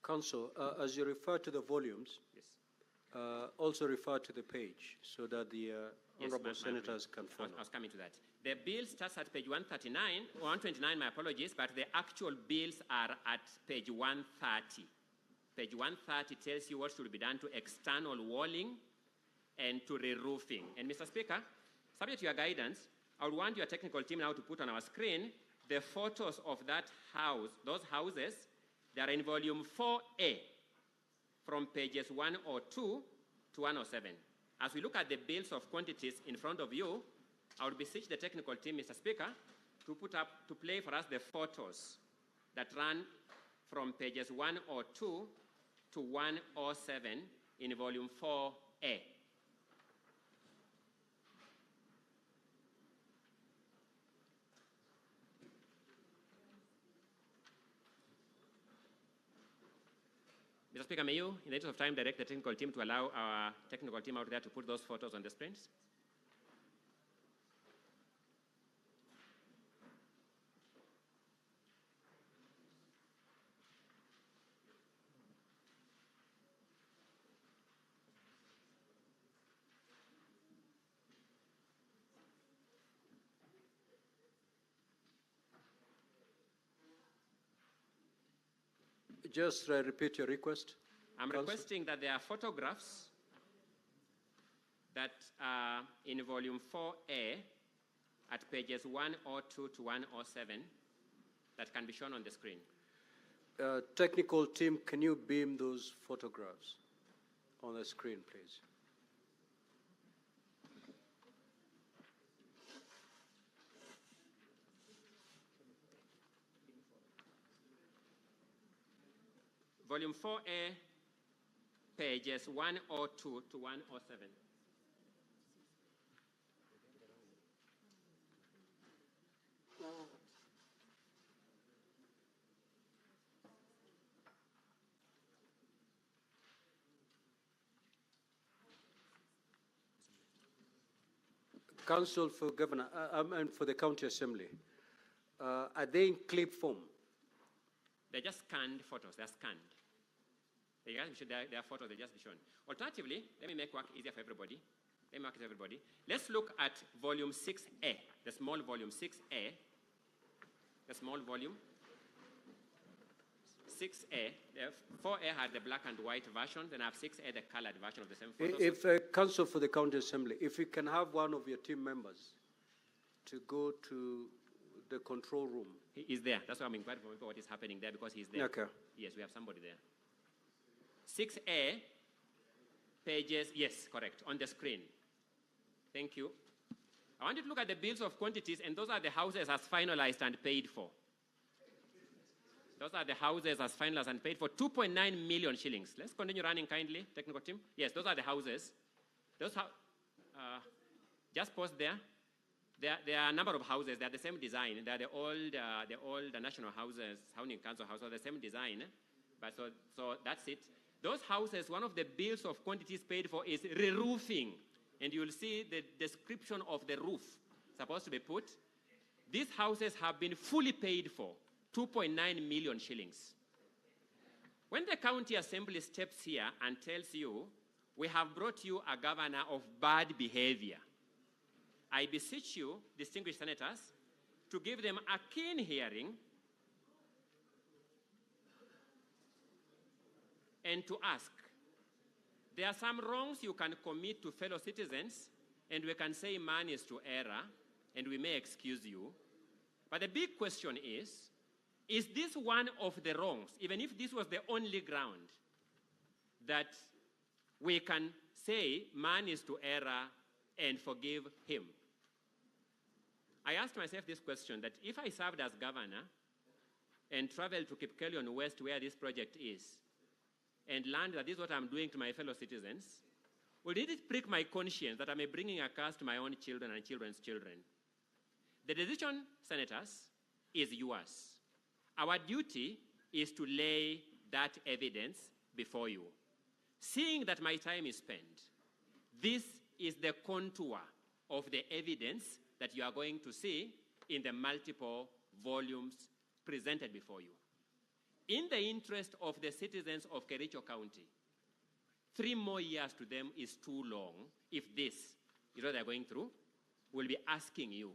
Council, as you refer to the volumes, Yes. Also refer to the page so that the honorable senators can follow. I was coming to that. The bill starts at page 129, my apologies, but the actual bills are at page 130. Page 130 tells you what should be done to external walling and to re-roofing. And Mr. Speaker, subject to your guidance, I would want your technical team now to put on our screen the photos of that house, those houses. They are in volume 4A from pages 102 to 107. As we look at the bills of quantities in front of you, I would beseech the technical team, Mr. Speaker, to play for us the photos that run from pages 102 to 107 in volume 4A. Mr. Speaker, may you, in the interest of time, direct the technical team to allow our technical team out there to put those photos on the screens? Just repeat your request. I'm requesting that there are photographs that are in volume 4A at pages 102 to 107 that can be shown on the screen. Technical team, can you beam those photographs on the screen, please? Volume 4A, pages 102 to 107. Council for Governor, and for the County Assembly, are they in clip form? They're just scanned photos, they're scanned. They are photos, they'll just be shown. Alternatively, let me make work easier for everybody. Let's look at volume 6A, the small volume 6A, the small volume. 6A. 4A had the black and white version, then I have 6A, the colored version of the same photo. If Council for the County Assembly, if you can have one of your team members to go to the control room. He is there. That's why I'm inquiring for what is happening there, because he's there. Okay. Yes, we have somebody there. 6A, pages, yes, correct, on the screen. Thank you. I want you to look at the bills of quantities, and those are the houses as finalized and paid for. Those are the houses as finalized and paid for, 2.9 million shillings. Let's continue running kindly, technical team. Yes, those are the houses. Just pause there. There are a number of houses. They are the same design. They are the old national houses, housing council houses, the same design. But so that's it. Those houses, one of the bills of quantities paid for is re-roofing. And you'll see the description of the roof supposed to be put. These houses have been fully paid for, 2.9 million shillings. When the county assembly steps here and tells you, we have brought you a governor of bad behavior, I beseech you, distinguished senators, to give them a keen hearing and to ask, there are some wrongs you can commit to fellow citizens, and we can say man is to error, and we may excuse you. But the big question is this one of the wrongs, even if this was the only ground, that we can say man is to error and forgive him? I asked myself this question, that if I served as governor and traveled to Kericho West, where this project is, and learned that this is what I'm doing to my fellow citizens, well, did it prick my conscience that I'm bringing a curse to my own children and children's children? The decision, senators, is yours. Our duty is to lay that evidence before you. Seeing that my time is spent, this is the contour of the evidence that you are going to see in the multiple volumes presented before you. In the interest of the citizens of Kericho County, 3 more years to them is too long. If this is what they're going through, we'll be asking you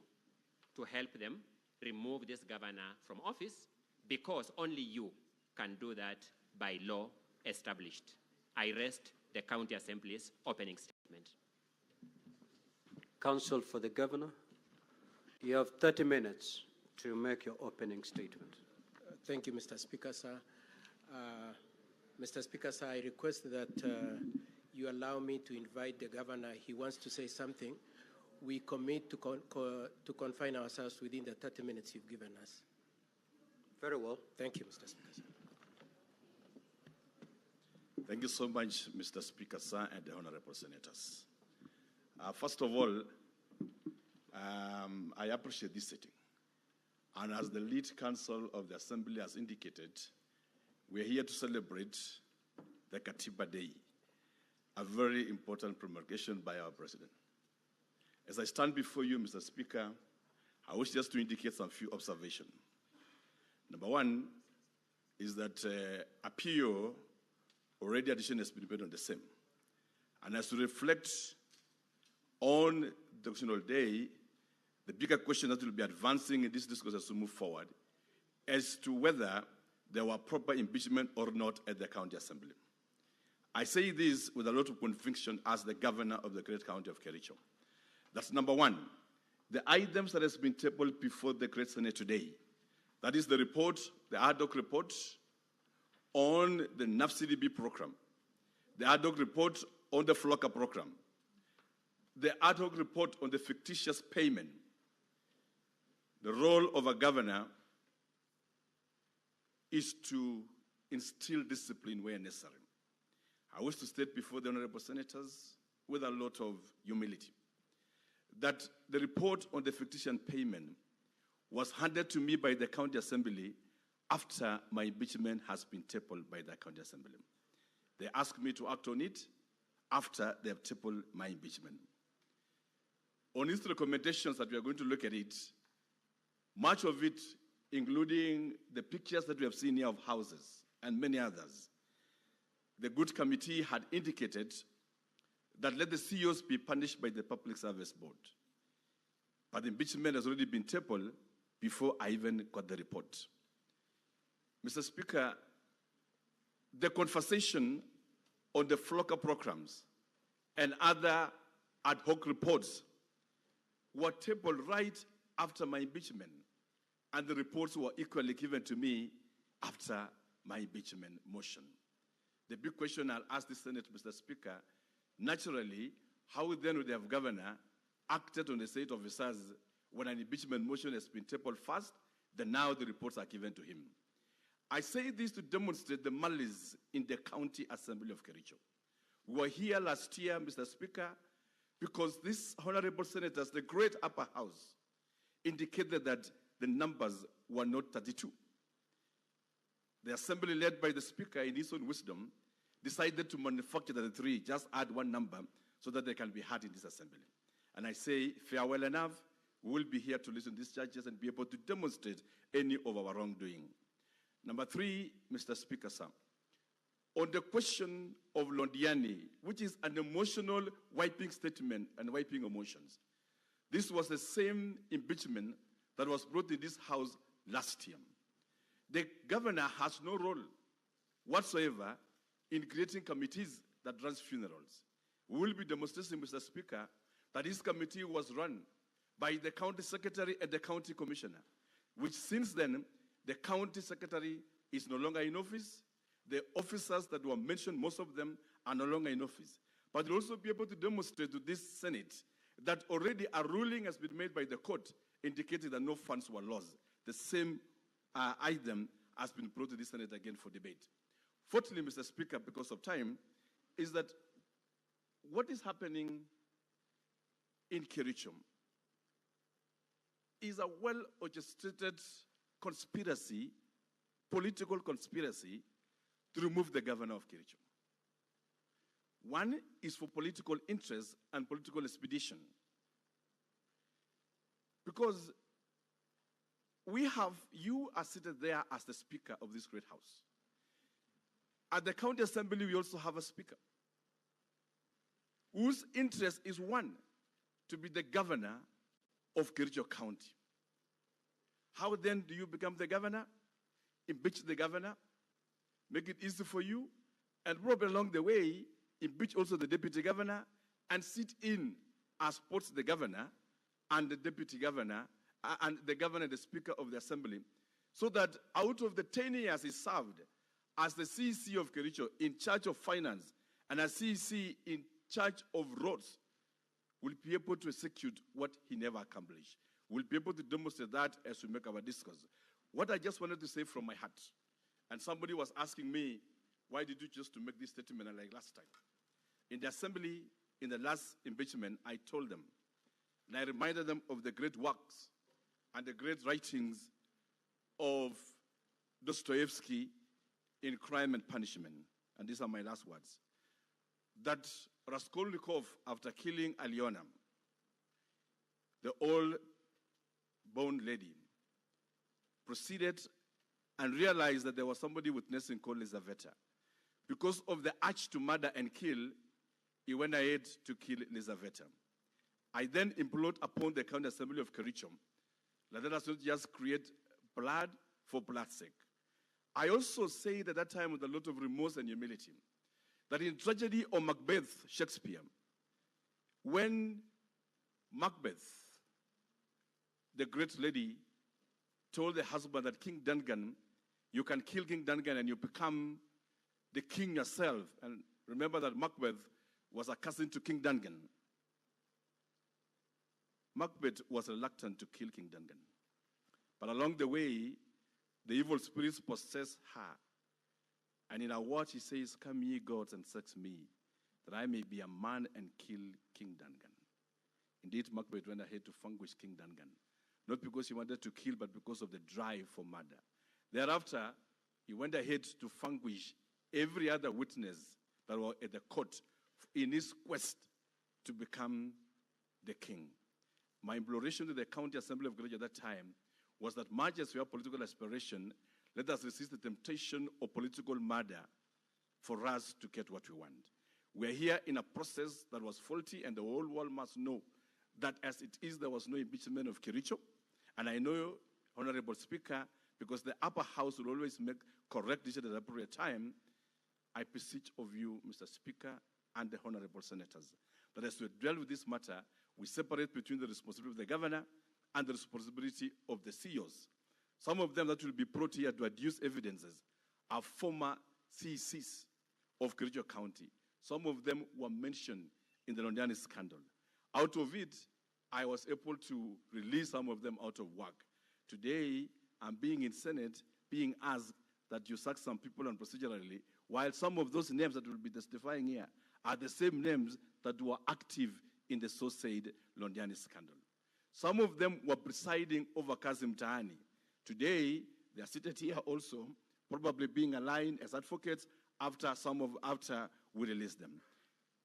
to help them remove this governor from office, because only you can do that by law established. I rest the County Assembly's opening statement. Counsel for the Governor, you have 30 minutes to make your opening statement. Thank you, Mr. Speaker, sir. Mr. Speaker, sir, I request that you allow me to invite the governor. He wants to say something. We commit to confine ourselves within the 30 minutes you've given us. Very well. Thank you, Mr. Speaker, sir. Thank you so much, Mr. Speaker, sir, and the honorable senators. First of all, I appreciate this sitting. And as the lead counsel of the Assembly has indicated, we are here to celebrate the Katiba Day, a very important promulgation by our president. As I stand before you, Mr. Speaker, I wish just to indicate some few observations. Number one is that a PO already addition has been made on the same. And as to reflect on the National Day, the bigger question that will be advancing in this discourse as we move forward as to whether there were proper impeachment or not at the County Assembly. I say this with a lot of conviction as the governor of the great county of Kericho. That's number one. The items that has been tabled before the Great Senate today, that is the report, the ad hoc report on the NAFCDB program, the ad hoc report on the FLOCA program, the ad hoc report on the fictitious payment. The role of a governor is to instill discipline where necessary. I wish to state before the honorable senators with a lot of humility that the report on the fictitious payment was handed to me by the County Assembly after my impeachment has been tabled by the County Assembly. They asked me to act on it after they have tabled my impeachment. On its recommendations that we are going to look at it, much of it, including the pictures that we have seen here of houses and many others, the good committee had indicated that let the CEOs be punished by the Public Service Board. But the impeachment has already been tabled before I even got the report. Mr. Speaker, the conversation on the Flocker programs and other ad hoc reports were tabled right after my impeachment, and the reports were equally given to me after my impeachment motion. The big question I'll ask the Senate, Mr. Speaker, naturally, how then would the governor acted on the state officers when an impeachment motion has been tabled first, then now the reports are given to him? I say this to demonstrate the malice in the County Assembly of Kericho. We were here last year, Mr. Speaker, because these honorable senators, the great upper house, indicated that the numbers were not 32. The assembly, led by the speaker in his own wisdom, decided to manufacture 33, just add one number so that they can be heard in this assembly. And I say, farewell enough, we will be here to listen to these judges and be able to demonstrate any of our wrongdoing. Number 3, Mr. Speaker, sir, on the question of Londiani, which is an emotional wiping statement and wiping emotions, this was the same impeachment that was brought in this house last year. The governor has no role whatsoever in creating committees that run funerals. We will be demonstrating, Mr. Speaker, that this committee was run by the county secretary and the county commissioner, which since then, the county secretary is no longer in office. The officers that were mentioned, most of them are no longer in office. But we'll also be able to demonstrate to this Senate that already a ruling has been made by the court indicating that no funds were lost. The same item has been brought to the Senate again for debate. Fourthly, Mr. Speaker, because of time, is that what is happening in Kericho is a well-orchestrated conspiracy, political conspiracy, to remove the governor of Kericho. One is for political interest and political expedition. Because you are seated there as the speaker of this great house. At the county assembly, we also have a speaker whose interest is one, to be the governor of Kericho County. How then do you become the governor? Impeach the governor, make it easy for you, and probably along the way, impeach also the deputy governor, and sit in as both the governor and the deputy governor, and the governor and the speaker of the assembly, so that out of the 10 years he served as the CEC of Kericho in charge of finance and as CEC in charge of roads, will be able to execute what he never accomplished. We'll be able to demonstrate that as we make our discourse. What I just wanted to say from my heart, and somebody was asking me, why did you just to make this statement like last time? In the assembly, in the last impeachment, I told them, and I reminded them of the great works and the great writings of Dostoevsky in Crime and Punishment. And these are my last words. That Raskolnikov, after killing Alyona, the old-born lady, proceeded and realized that there was somebody witnessing called Lizaveta. Because of the urge to murder and kill, he went ahead to kill Lizaveta. I then implored upon the County Assembly of Kericho, let us not just create blood for blood's sake. I also said at that time with a lot of remorse and humility, that in tragedy of Macbeth, Shakespeare, when Macbeth, the great lady, told the husband that King Duncan, you can kill King Duncan and you become the king yourself. And remember that Macbeth was a cousin to King Duncan. Macbeth was reluctant to kill King Duncan. But along the way, the evil spirits possessed her. And in her watch, he says, come ye gods and sex me, that I may be a man and kill King Duncan. Indeed, Macbeth went ahead to vanquish King Duncan. Not because he wanted to kill, but because of the drive for murder. Thereafter, he went ahead to vanquish every other witness that were at the court in his quest to become the king. My imploration to the County Assembly of Kericho at that time was that much as we have political aspiration, let us resist the temptation of political murder for us to get what we want. We're here in a process that was faulty, and the whole world must know that as it is, there was no impeachment of Kericho. And I know, Honorable Speaker, because the upper house will always make correct decisions at the appropriate time, I beseech of you, Mr. Speaker, and the honorable senators, that as we deal with this matter, we separate between the responsibility of the governor and the responsibility of the CEOs. Some of them that will be brought here to adduce evidences are former CECs of Kericho County. Some of them were mentioned in the Londiani scandal. Out of it, I was able to release some of them out of work. Today, I'm being in Senate, being asked that you sack some people procedurally, while some of those names that will be testifying here are the same names that were active in the so-said Londiani scandal. Some of them were presiding over Kazim Tahani. Today, they are seated here also, probably being aligned as advocates after we release them.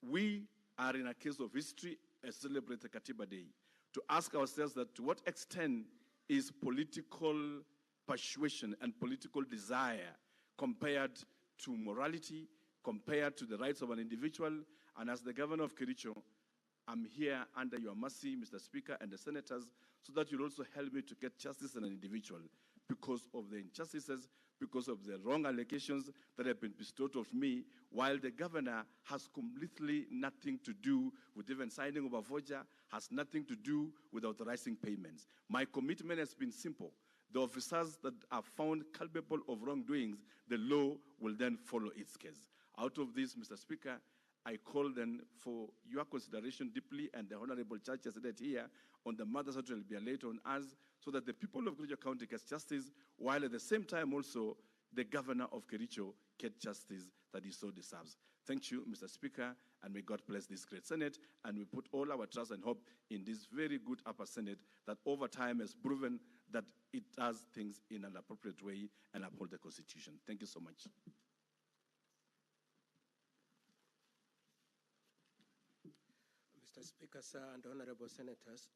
We are in a case of history, as celebrated Katiba Day, to ask ourselves that to what extent is political persuasion and political desire compared to morality, compared to the rights of an individual. And as the governor of Kericho, I'm here under your mercy, Mr. Speaker, and the senators, so that you'll also help me to get justice as an individual because of the injustices, because of the wrong allegations that have been bestowed of me, while the governor has completely nothing to do with even signing of a voucher, has nothing to do with authorizing payments. My commitment has been simple. The officers that are found culpable of wrongdoings, the law will then follow its case. Out of this, Mr. Speaker, I call then for your consideration deeply, and the Honorable Judge has said it here, on the matters that will be laid on us, so that the people of Kericho County get justice, while at the same time also the governor of Kericho get justice that he so deserves. Thank you, Mr. Speaker, and may God bless this great Senate, and we put all our trust and hope in this very good upper Senate that over time has proven that it does things in an appropriate way and uphold the Constitution. Thank you so much. Mr. Speaker, sir, and honorable senators,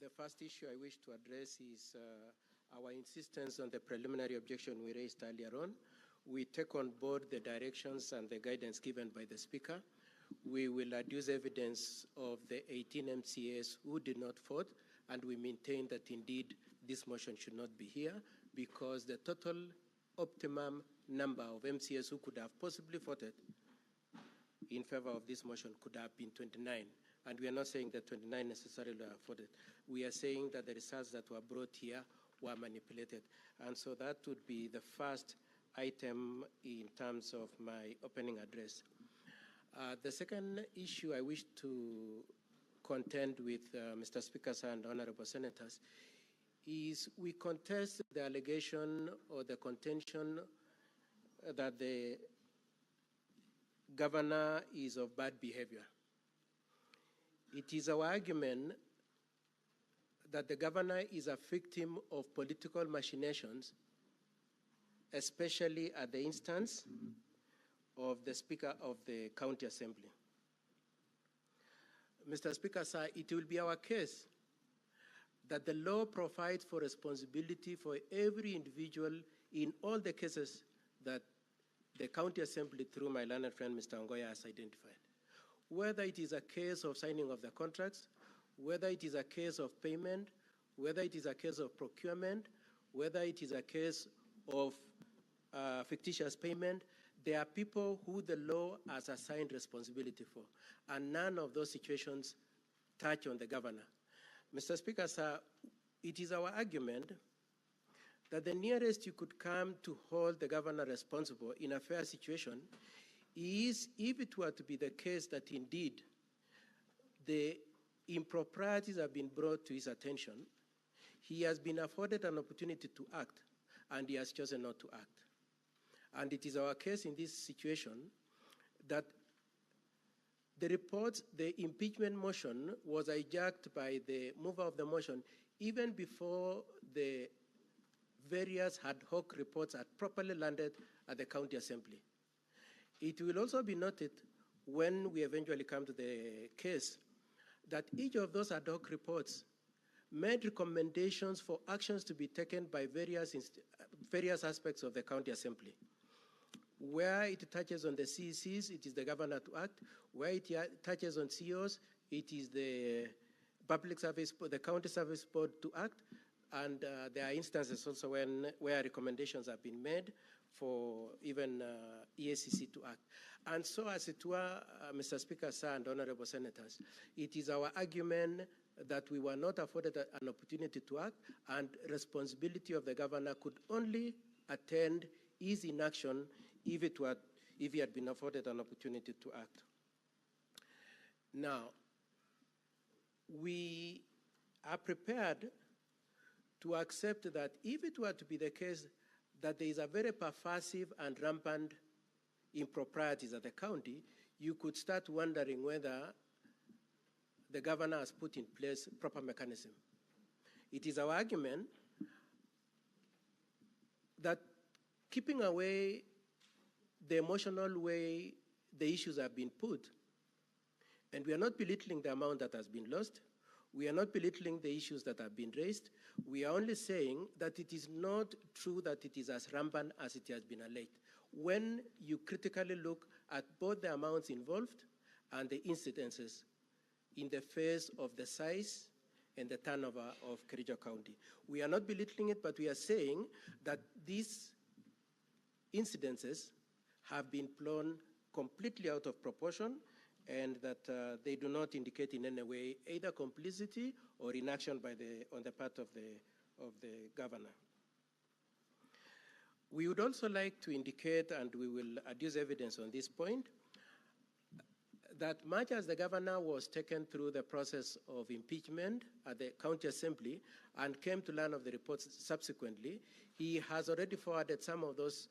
the first issue I wish to address is our insistence on the preliminary objection we raised earlier on. We take on board the directions and the guidance given by the Speaker. We will adduce evidence of the 18 MCAs who did not vote, and we maintain that indeed this motion should not be here because the total optimum number of MCAs who could have possibly voted in favor of this motion could have been 29. And we are not saying that 29 necessarily are voted. We are saying that the results that were brought here were manipulated. And so that would be the first item in terms of my opening address. The second issue I wish to contend with Mr. Speaker and honorable senators is we contest the allegation or the contention that the governor is of bad behavior. It is our argument that the governor is a victim of political machinations, especially at the instance of the Speaker of the County Assembly. Mr. Speaker, sir, it will be our case that the law provides for responsibility for every individual in all the cases that the County Assembly, through my learned friend, Mr. Ongoya, has identified. Whether it is a case of signing of the contracts, whether it is a case of payment, whether it is a case of procurement, whether it is a case of fictitious payment, there are people who the law has assigned responsibility for, and none of those situations touch on the governor. Mr. Speaker, sir, it is our argument that the nearest you could come to hold the governor responsible in a fair situation is if it were to be the case that indeed the improprieties have been brought to his attention, he has been afforded an opportunity to act, and he has chosen not to act. And it is our case in this situation that the report, the impeachment motion, was hijacked by the mover of the motion even before the various ad hoc reports had properly landed at the County Assembly. It will also be noted when we eventually come to the case that each of those ad hoc reports made recommendations for actions to be taken by various aspects of the County Assembly. Where it touches on the CECs, it is the governor to act. Where it touches on CEOs, it is the public service, the county service board to act. and there are instances also where recommendations have been made for even EACC to act. And so, as it were, Mr. Speaker, sir, and honorable senators, it is our argument that we were not afforded an opportunity to act, and responsibility of the governor could only attend his inaction if he had been afforded an opportunity to act. Now, we are prepared to accept that if it were to be the case that there is a very pervasive and rampant improprieties at the county, you could start wondering whether the governor has put in place proper mechanism. It is our argument that keeping away the emotional way the issues have been put, and we are not belittling the amount that has been lost, we are not belittling the issues that have been raised, we are only saying that it is not true that it is as rampant as it has been alleged. When you critically look at both the amounts involved and the incidences in the face of the size and the turnover of Kericho County. We are not belittling it, but we are saying that these incidences have been blown completely out of proportion, and that they do not indicate in any way either complicity or inaction on the part of the governor. We would also like to indicate, and we will adduce evidence on this point, that much as the governor was taken through the process of impeachment at the county assembly and came to learn of the reports subsequently, he has already forwarded some of those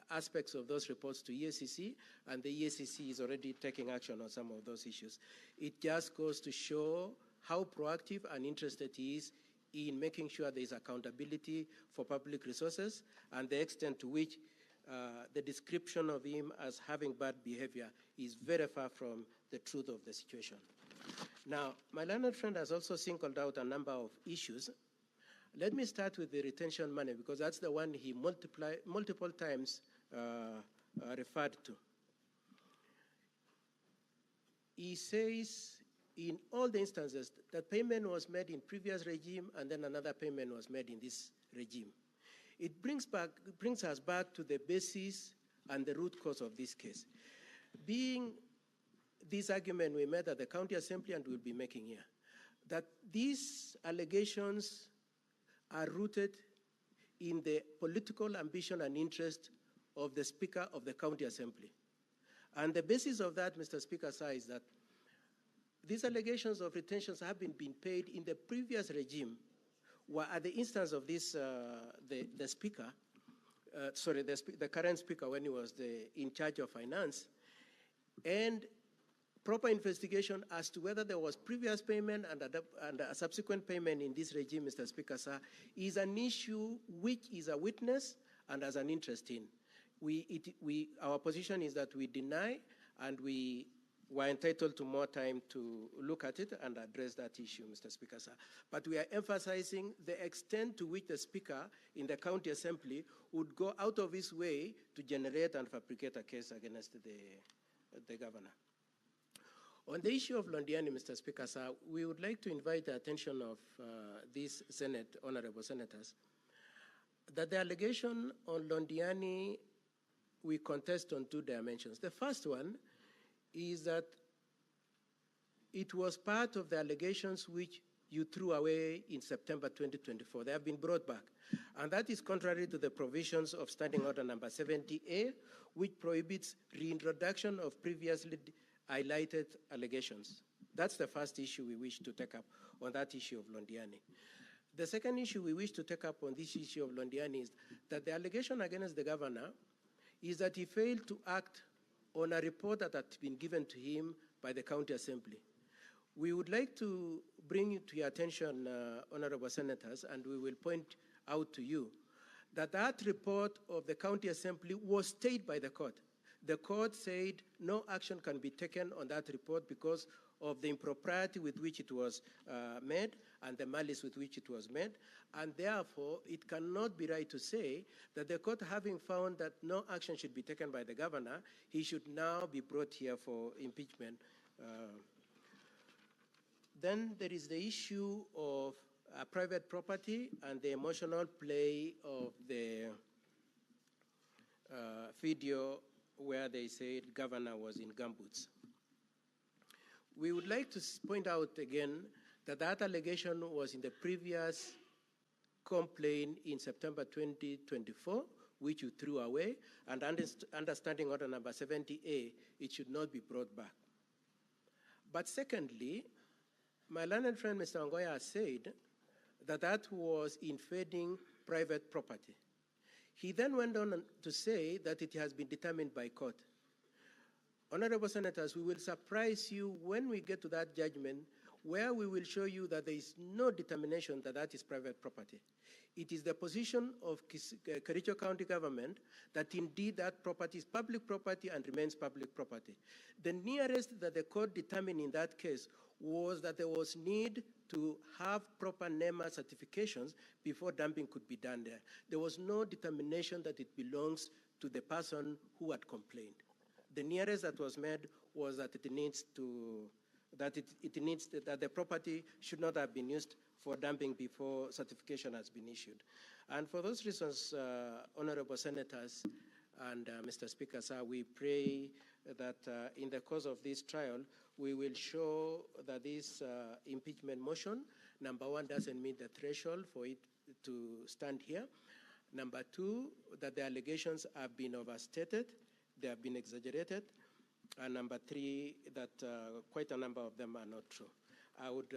aspects of those reports to EACC, and the EACC is already taking action on some of those issues. It just goes to show how proactive and interested he is in making sure there is accountability for public resources, and the extent to which the description of him as having bad behavior is very far from the truth of the situation. Now, my learned friend has also singled out a number of issues. Let me start with the retention money, because that's the one he multiple times referred to. He says in all the instances that payment was made in previous regime and then another payment was made in this regime. It brings us back to the basis and the root cause of this case. Being this argument we made at the county assembly and we'll be making here, that these allegations are rooted in the political ambition and interest of the Speaker of the County Assembly. And the basis of that, Mr. Speaker, sir, is that these allegations of retentions have been paid in the previous regime, where at the instance of this, the Speaker, the current Speaker when he was in charge of finance, and proper investigation as to whether there was previous payment and a subsequent payment in this regime, Mr. Speaker, sir, is an issue which is a witness and has an interest in. Our position is that we deny, and we were entitled to more time to look at it and address that issue, Mr. Speaker, sir. But we are emphasizing the extent to which the Speaker in the County Assembly would go out of his way to generate and fabricate a case against the governor. On the issue of Londiani, Mr. Speaker, sir, we would like to invite the attention of these honorable senators that the allegation on Londiani we contest on two dimensions. The first one is that it was part of the allegations which you threw away in September 2024. They have been brought back. And that is contrary to the provisions of Standing Order number 70A, which prohibits reintroduction of previously highlighted allegations. That's the first issue we wish to take up on that issue of Londiani. The second issue we wish to take up on this issue of Londiani is that the allegation against the governor is that he failed to act on a report that had been given to him by the County Assembly. We would like to bring to your attention, honorable senators, and we will point out to you that that report of the County Assembly was stayed by the court. The court said no action can be taken on that report because of the impropriety with which it was made and the malice with which it was made, and therefore it cannot be right to say that the court, having found that no action should be taken by the governor, he should now be brought here for impeachment. Then there is the issue of private property and the emotional play of the video where they said governor was in gumboots. We would like to point out again that that allegation was in the previous complaint in September 2024, which you threw away, and understanding order number 70A, it should not be brought back. But secondly, my learned friend, Mr. Ongoya, has said that that was invading private property. He then went on to say that it has been determined by court. Honorable Senators, we will surprise you when we get to that judgment where we will show you that there is no determination that that is private property. It is the position of Kericho County government that indeed that property is public property and remains public property. The nearest that the court determined in that case was that there was need to have proper NEMA certifications before dumping could be done there. There was no determination that it belongs to the person who had complained. The nearest that was made was that it needs to, that the property should not have been used for dumping before certification has been issued. And for those reasons, Honorable Senators and Mr. Speaker, sir, we pray that in the course of this trial, we will show that this impeachment motion, number one, doesn't meet the threshold for it to stand here. Number two, that the allegations have been overstated, they have been exaggerated. And number three, that quite a number of them are not true. I would,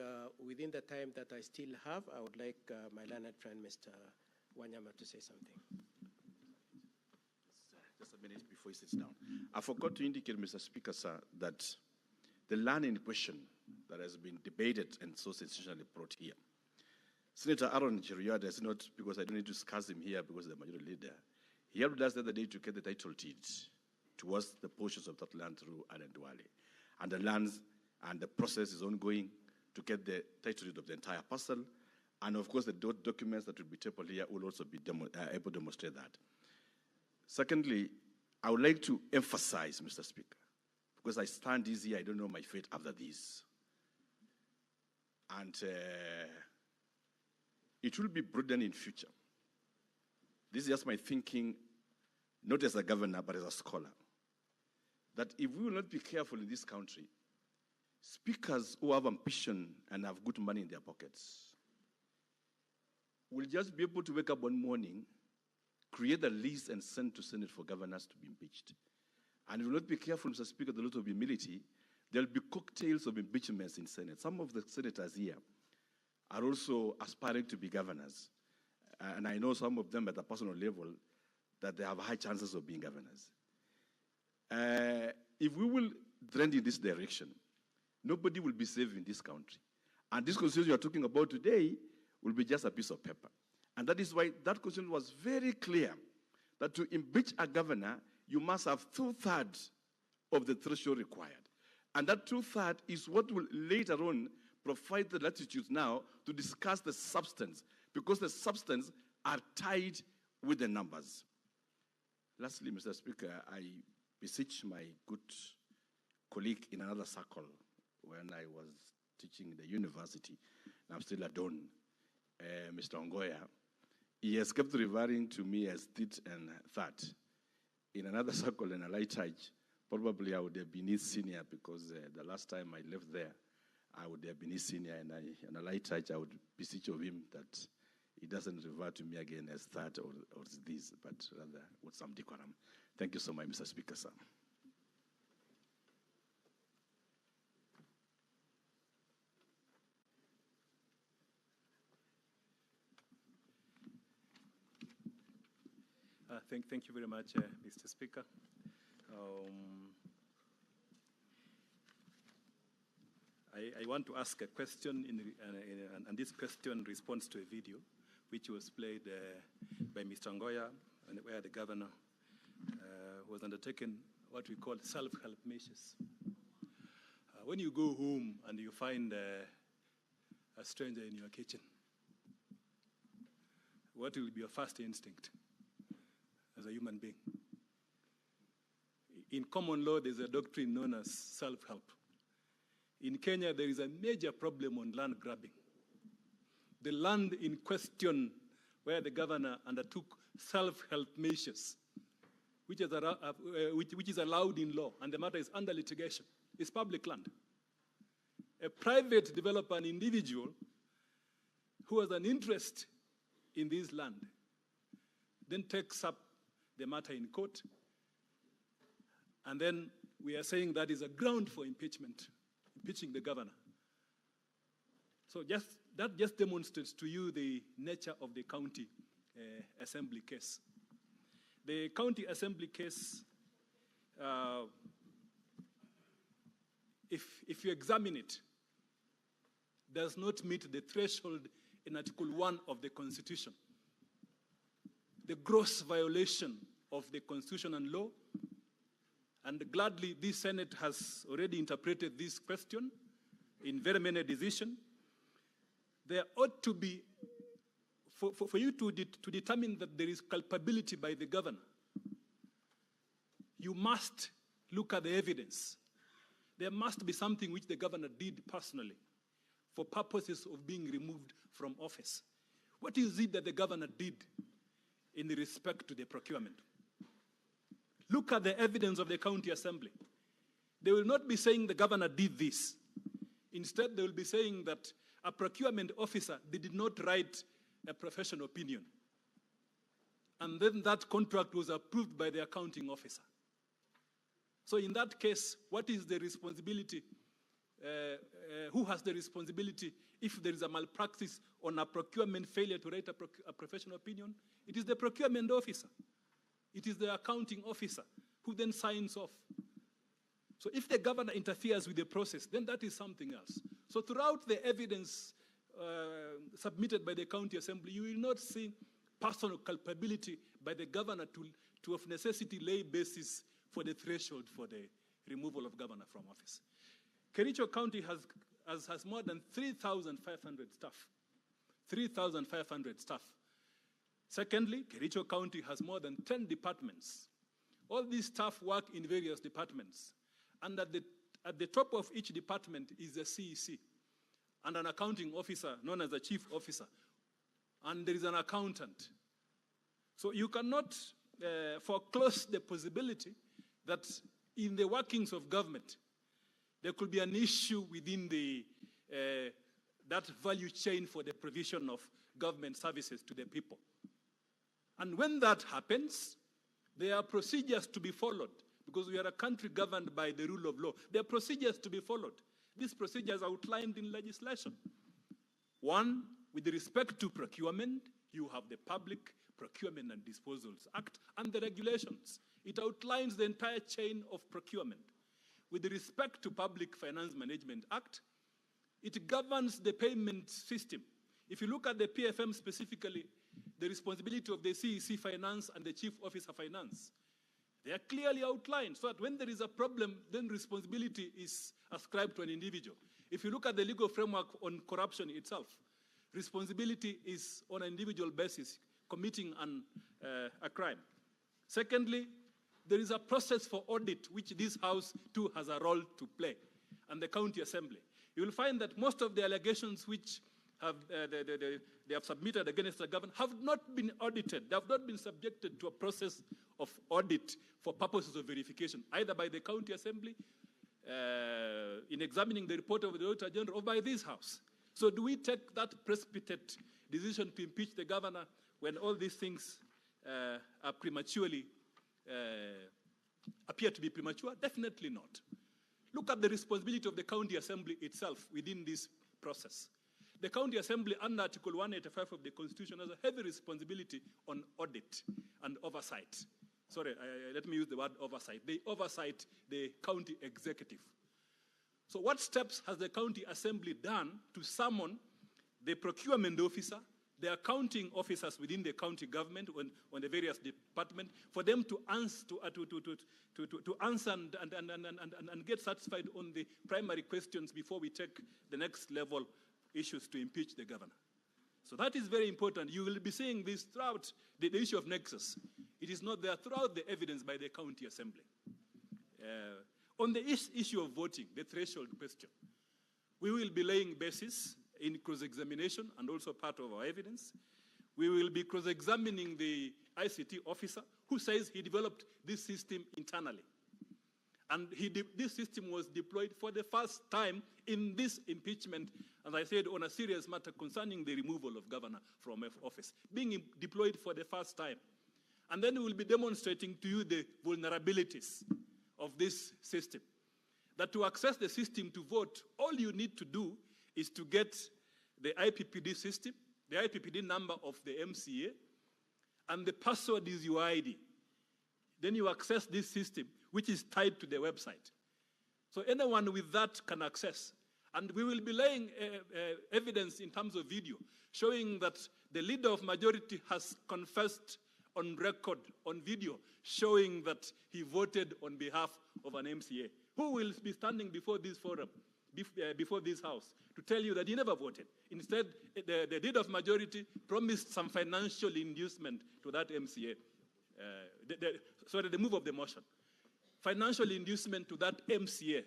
within the time that I still have, I would like my learned friend, Mr. Wanyama, to say something. Just a minute before he sits down. I forgot to indicate, Mr. Speaker, sir, that the land in question that has been debated and so sensationally brought here, Senator Aaron Cheriota is not, because I don't need to discuss him here because he's the majority leader. He helped us the other day to get the title deed towards the portions of that land through Anandwale. And the lands and the process is ongoing to get the title deed of the entire parcel. And of course, the documents that will be tabled here will also be able to demonstrate that. Secondly, I would like to emphasize, Mr. Speaker, because I stand easy, I don't know my fate after this. And it will be prudent in future. This is just my thinking, not as a governor, but as a scholar, that if we will not be careful in this country, speakers who have ambition and have good money in their pockets will just be able to wake up one morning, create a list and send to Senate for governors to be impeached. And if we will not be careful, Mr. Speaker, the lot of humility, there will be cocktails of impeachments in Senate. Some of the senators here are also aspiring to be governors. And I know some of them at a personal level that they have high chances of being governors. If we will trend in this direction, nobody will be safe in this country. And this constitution you are talking about today will be just a piece of paper. And that is why that constitution was very clear that to impeach a governor, you must have 2/3 of the threshold required. And that 2/3 is what will later on provide the latitude now to discuss the substance, because the substance are tied with the numbers. Lastly, Mr. Speaker, I beseech my good colleague in another circle when I was teaching in the university, and I'm still a don, Mr. Ongoya. He has kept referring to me as tit and that. In another circle, in a light touch, probably I would have been his senior, because the last time I left there, I would have been his senior, and in a light touch, I would beseech of him that he doesn't refer to me again as that or this, but rather with some decorum. Thank you so much, Mr. Speaker, sir. Thank you very much, Mr. Speaker. I want to ask a question, and this question responds to a video which was played by Mr. Ongoya, and where the governor was undertaking what we call self-help measures. When you go home and you find a stranger in your kitchen, what will be your first instinct as a human being? In common law, there's a doctrine known as self-help. In Kenya, there is a major problem on land grabbing. the land in question where the governor undertook self-help measures, which is allowed in law, and the matter is under litigation, is public land. A private developer, an individual who has an interest in this land, then takes up the matter in court, and then we are saying that is a ground for impeachment, impeaching the governor. So that just demonstrates to you the nature of the county assembly case. The county assembly case, if you examine it, does not meet the threshold in Article 1 of the Constitution. The gross violation of the Constitution and law, and gladly this Senate has already interpreted this question in very many decisions. There ought to be, for you to determine that there is culpability by the governor, you must look at the evidence. There must be something which the governor did personally for purposes of being removed from office. What is it that the governor did in respect to the procurement? Look at the evidence of the county assembly. They will not be saying the governor did this. Instead, they will be saying that a procurement officer did not write a professional opinion. And then that contract was approved by the accounting officer. So in that case, what is the responsibility? Who has the responsibility if there is a malpractice on a procurement failure to write a professional opinion? It is the procurement officer. It is the accounting officer who then signs off. So if the governor interferes with the process, then that is something else. So throughout the evidence submitted by the county assembly, you will not see personal culpability by the governor to of necessity lay basis for the threshold for the removal of governor from office. Kericho County has more than 3,500 staff. 3,500 staff. Secondly, Kericho County has more than 10 departments. All these staff work in various departments. And at the top of each department is a CEC and an accounting officer known as a chief officer. And there is an accountant. So you cannot foreclose the possibility that in the workings of government, there could be an issue within that value chain for the provision of government services to the people. And when that happens, there are procedures to be followed because we are a country governed by the rule of law. There are procedures to be followed. These procedures are outlined in legislation. One, with respect to procurement, you have the Public Procurement and Disposals Act and the regulations. It outlines the entire chain of procurement. With respect to Public Finance Management Act, it governs the payment system. If you look at the PFM specifically, the responsibility of the CEC Finance and the Chief Officer Finance, they are clearly outlined so that when there is a problem, then responsibility is ascribed to an individual. If you look at the legal framework on corruption itself, responsibility is on an individual basis committing a crime. Secondly, there is a process for audit, which this House too has a role to play, and the County Assembly. You will find that most of the allegations which they have submitted against the government have not been audited. They have not been subjected to a process of audit for purposes of verification, either by the County Assembly, in examining the report of the Auditor General, or by this House. So do we take that precipitate decision to impeach the governor when all these things are prematurely appear to be premature? Definitely not. Look at the responsibility of the County Assembly itself within this process. The County Assembly, under Article 185 of the Constitution, has a heavy responsibility on audit and oversight. Sorry, let me use the word oversight. They oversight the county executive. So what steps has the County Assembly done to summon the procurement officer, the accounting officers within the county government on the various departments, for them to answer and get satisfied on the primary questions before we take the next level issues to impeach the governor? So that is very important. You will be seeing this throughout the issue of nexus. It is not there throughout the evidence by the County Assembly. On the issue of voting, the threshold question, we will be laying basis in cross-examination and also part of our evidence. We will be cross-examining the ICT officer who says he developed this system internally. And this system was deployed for the first time in this impeachment, as I said, on a serious matter concerning the removal of governor from office, being deployed for the first time. And then we will be demonstrating to you the vulnerabilities of this system. That to access the system to vote, all you need to do is to get the IPPD system, the IPPD number of the MCA, and the password is your ID. Then you access this system, which is tied to the website. So anyone with that can access. And we will be laying evidence in terms of video, showing that the leader of majority has confessed on record, on video, showing that he voted on behalf of an MCA, who will be standing before this forum, before this house, to tell you that he never voted. Instead, the leader of majority promised some financial inducement to that MCA. The move of the motion. Financial inducement to that MCA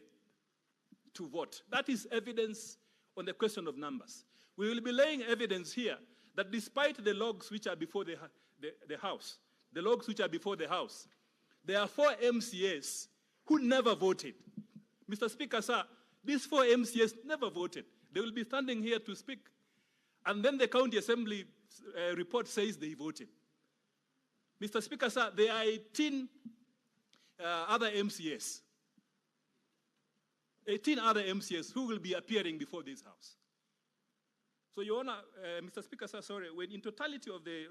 to vote. That is evidence on the question of numbers. We will be laying evidence here that despite the logs which are before the House, the logs which are before the House, there are 4 MCAs who never voted. Mr. Speaker, sir, these 4 MCAs never voted. They will be standing here to speak. And then the county assembly report says they voted. Mr. Speaker, sir, there are 18 other MCAs. 18 other MCAs who will be appearing before this House. So, Your Honor, Mr. Speaker, sir, sorry, when in totality of the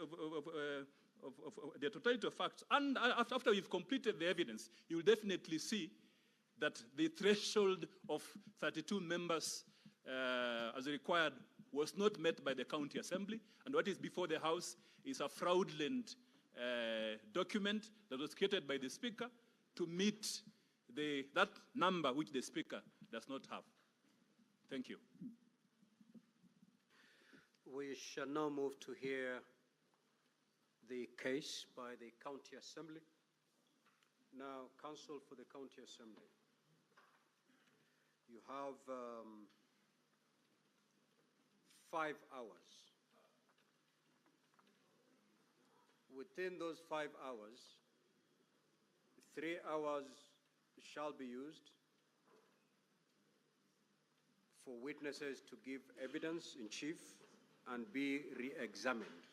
totality of facts, and after we've completed the evidence, you will definitely see that the threshold of 32 members as required was not met by the county assembly, and what is before the House is a fraudulent document that was created by the Speaker to meet that number which the Speaker does not have. Thank you. We shall now move to hear the case by the County Assembly. Now, Counsel for the County Assembly, you have 5 hours. Within those 5 hours, 3 hours shall be used for witnesses to give evidence in chief and be re-examined.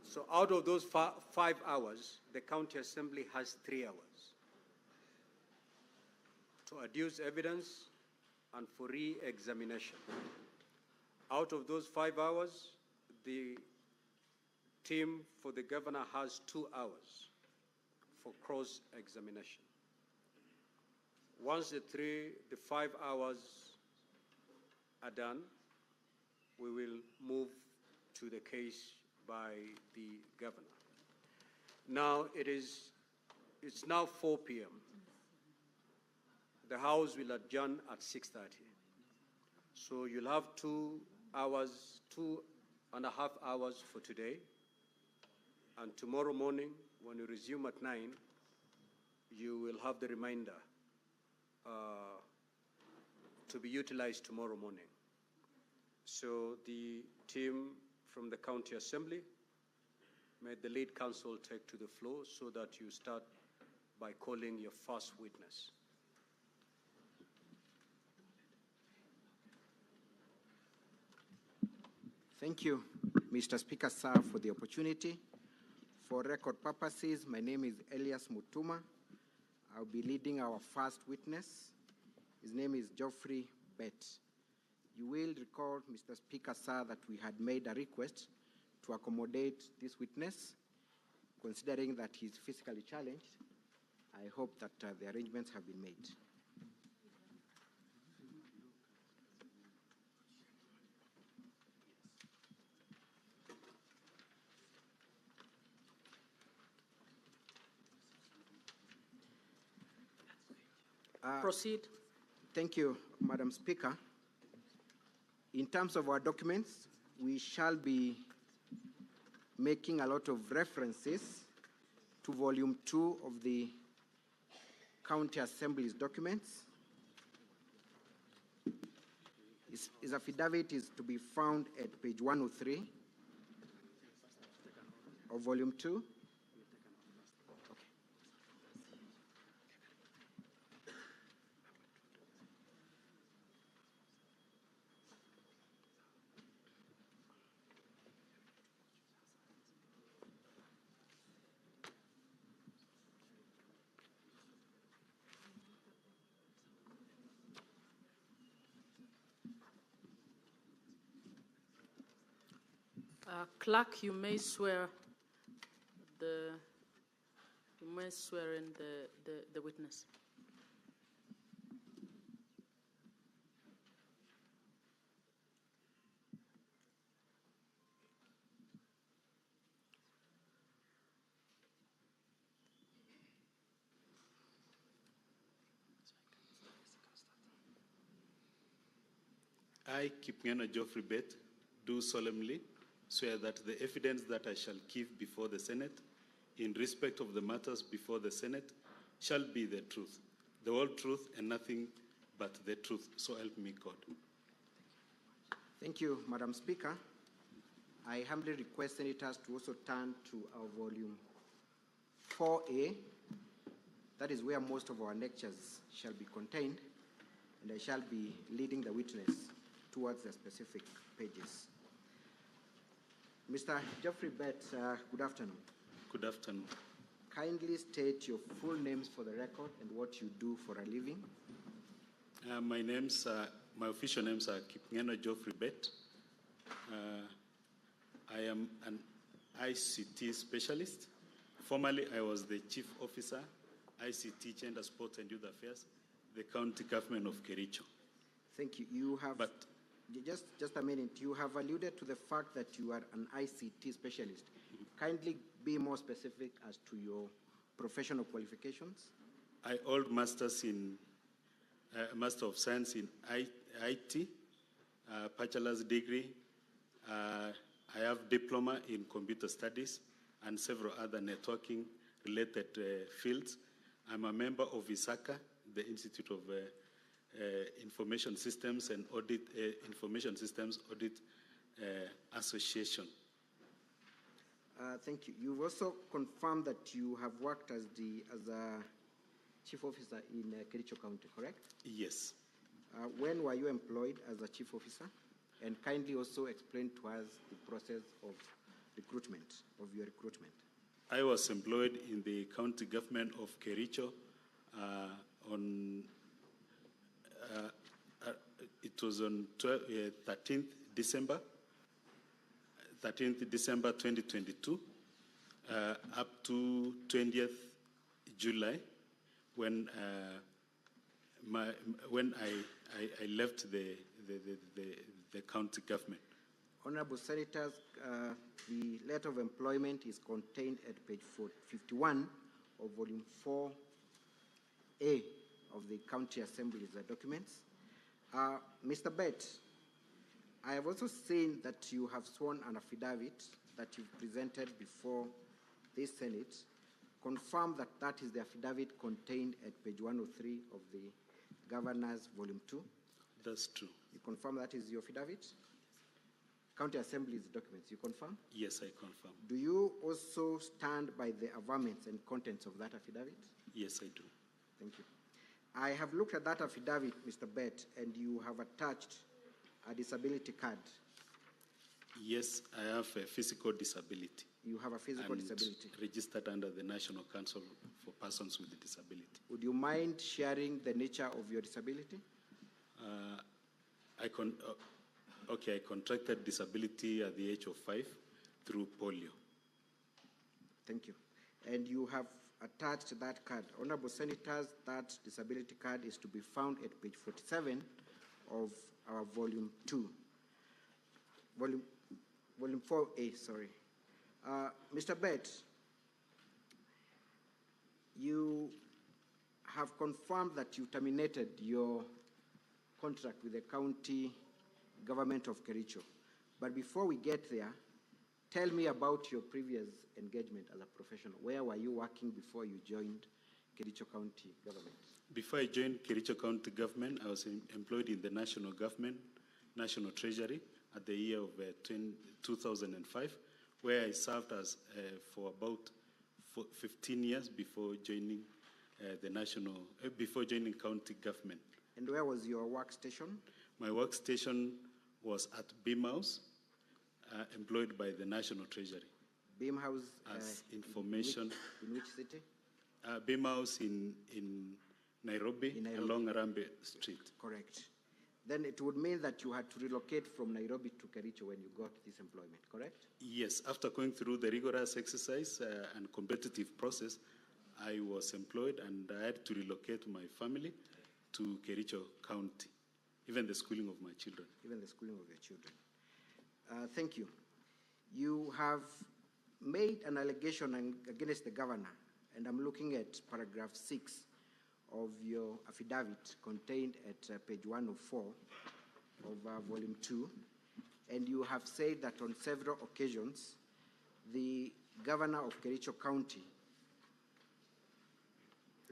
So out of those 5 hours, the County Assembly has 3 hours to adduce evidence and for re-examination. Out of those 5 hours, the team for the governor has 2 hours for cross-examination. Once the 5 hours are done, we will move to the case by the governor. Now it's now 4 p.m. The House will adjourn at 6:30. So you'll have 2 hours, 2.5 hours for today. And tomorrow morning, when you resume at 9, you will have the remainder to be utilized tomorrow morning. So the team from the County Assembly, may the lead counsel take to the floor so that you start by calling your first witness. Thank you, Mr. Speaker, sir, for the opportunity. For record purposes, my name is Elias Mutuma. I'll be leading our first witness. His name is Geoffrey Bett. You will recall, Mr. Speaker, sir, that we had made a request to accommodate this witness, considering that he's physically challenged. I hope that the arrangements have been made. Proceed. Thank you, Madam Speaker. In terms of our documents, we shall be making a lot of references to Volume 2 of the County Assembly's documents. His affidavit is to be found at page 103 of volume 2. Clerk, you may swear in the witness. I, Kipngeno Geoffrey Bet, do solemnly swear that the evidence that I shall give before the Senate in respect of the matters before the Senate shall be the truth, the whole truth and nothing but the truth. So help me God. Thank you, Madam Speaker. I humbly request senators to also turn to our volume 4A. That is where most of our lectures shall be contained, and I shall be leading the witness towards the specific pages. Mr. Geoffrey Bet, good afternoon. Good afternoon. Kindly state your full names for the record and what you do for a living. My official names are Kipngeno Geoffrey Bet. I am an ICT specialist. Formerly, I was the Chief Officer, ICT, Gender, Sport and Youth Affairs, the County Government of Kericho. Thank you. You have, just a minute, you have alluded to the fact that you are an ICT specialist. Kindly be more specific as to your professional qualifications. I hold Masters in Master of Science in IT, bachelor's degree. I have diploma in computer studies and several other networking related fields. I'm a member of ISACA, the Institute of Information Systems and Audit, Information Systems Audit Association. Thank you. You've also confirmed that you have worked as a chief officer in Kericho County, correct? Yes. When were you employed as a chief officer? And kindly also explain to us the process of your recruitment. I was employed in the county government of Kericho it was on 13th December 2022 up to 20th July when I left the county government. Honorable Senators, the letter of employment is contained at page 51 of volume 4A of the County Assembly's documents. Mr. Bet, I have also seen that you have sworn an affidavit that you've presented before this Senate. Confirm that that is the affidavit contained at page 103 of the Governor's volume 2. That's true. You confirm that is your affidavit? County Assembly's documents, you confirm? Yes, I confirm. Do you also stand by the averments and contents of that affidavit? Yes, I do. Thank you. I have looked at that affidavit, Mr. Bet, and you have attached a disability card. Yes, I have a physical disability. You have a physical disability. Registered under the National Council for Persons with Disability. Would you mind sharing the nature of your disability? I contracted disability at the age of 5 through polio. Thank you. And you have attached that card. Honorable Senators, that disability card is to be found at page 47 of our volume 2. Volume 4A, sorry. Mr. Bet, you have confirmed that you terminated your contract with the county government of Kericho. But before we get there, tell me about your previous engagement as a professional. Where were you working before you joined Kericho County government? Before I joined Kericho County government, I was employed in the national government National Treasury at the year of 2005, where I served as for about 15 years before joining before joining county government. And where was your workstation? My workstation was at Beam House, employed by the National Treasury. Beam House? As information. In which city? Beam House in Nairobi, along Arambe Street. Correct. Then it would mean that you had to relocate from Nairobi to Kericho when you got this employment, correct? Yes, after going through the rigorous exercise and competitive process, I was employed and I had to relocate my family to Kericho County, even the schooling of my children. Even the schooling of your children. Thank you. You have made an allegation against the governor, and I'm looking at paragraph 6 of your affidavit contained at page 104 of volume 2, and you have said that on several occasions, the governor of Kericho County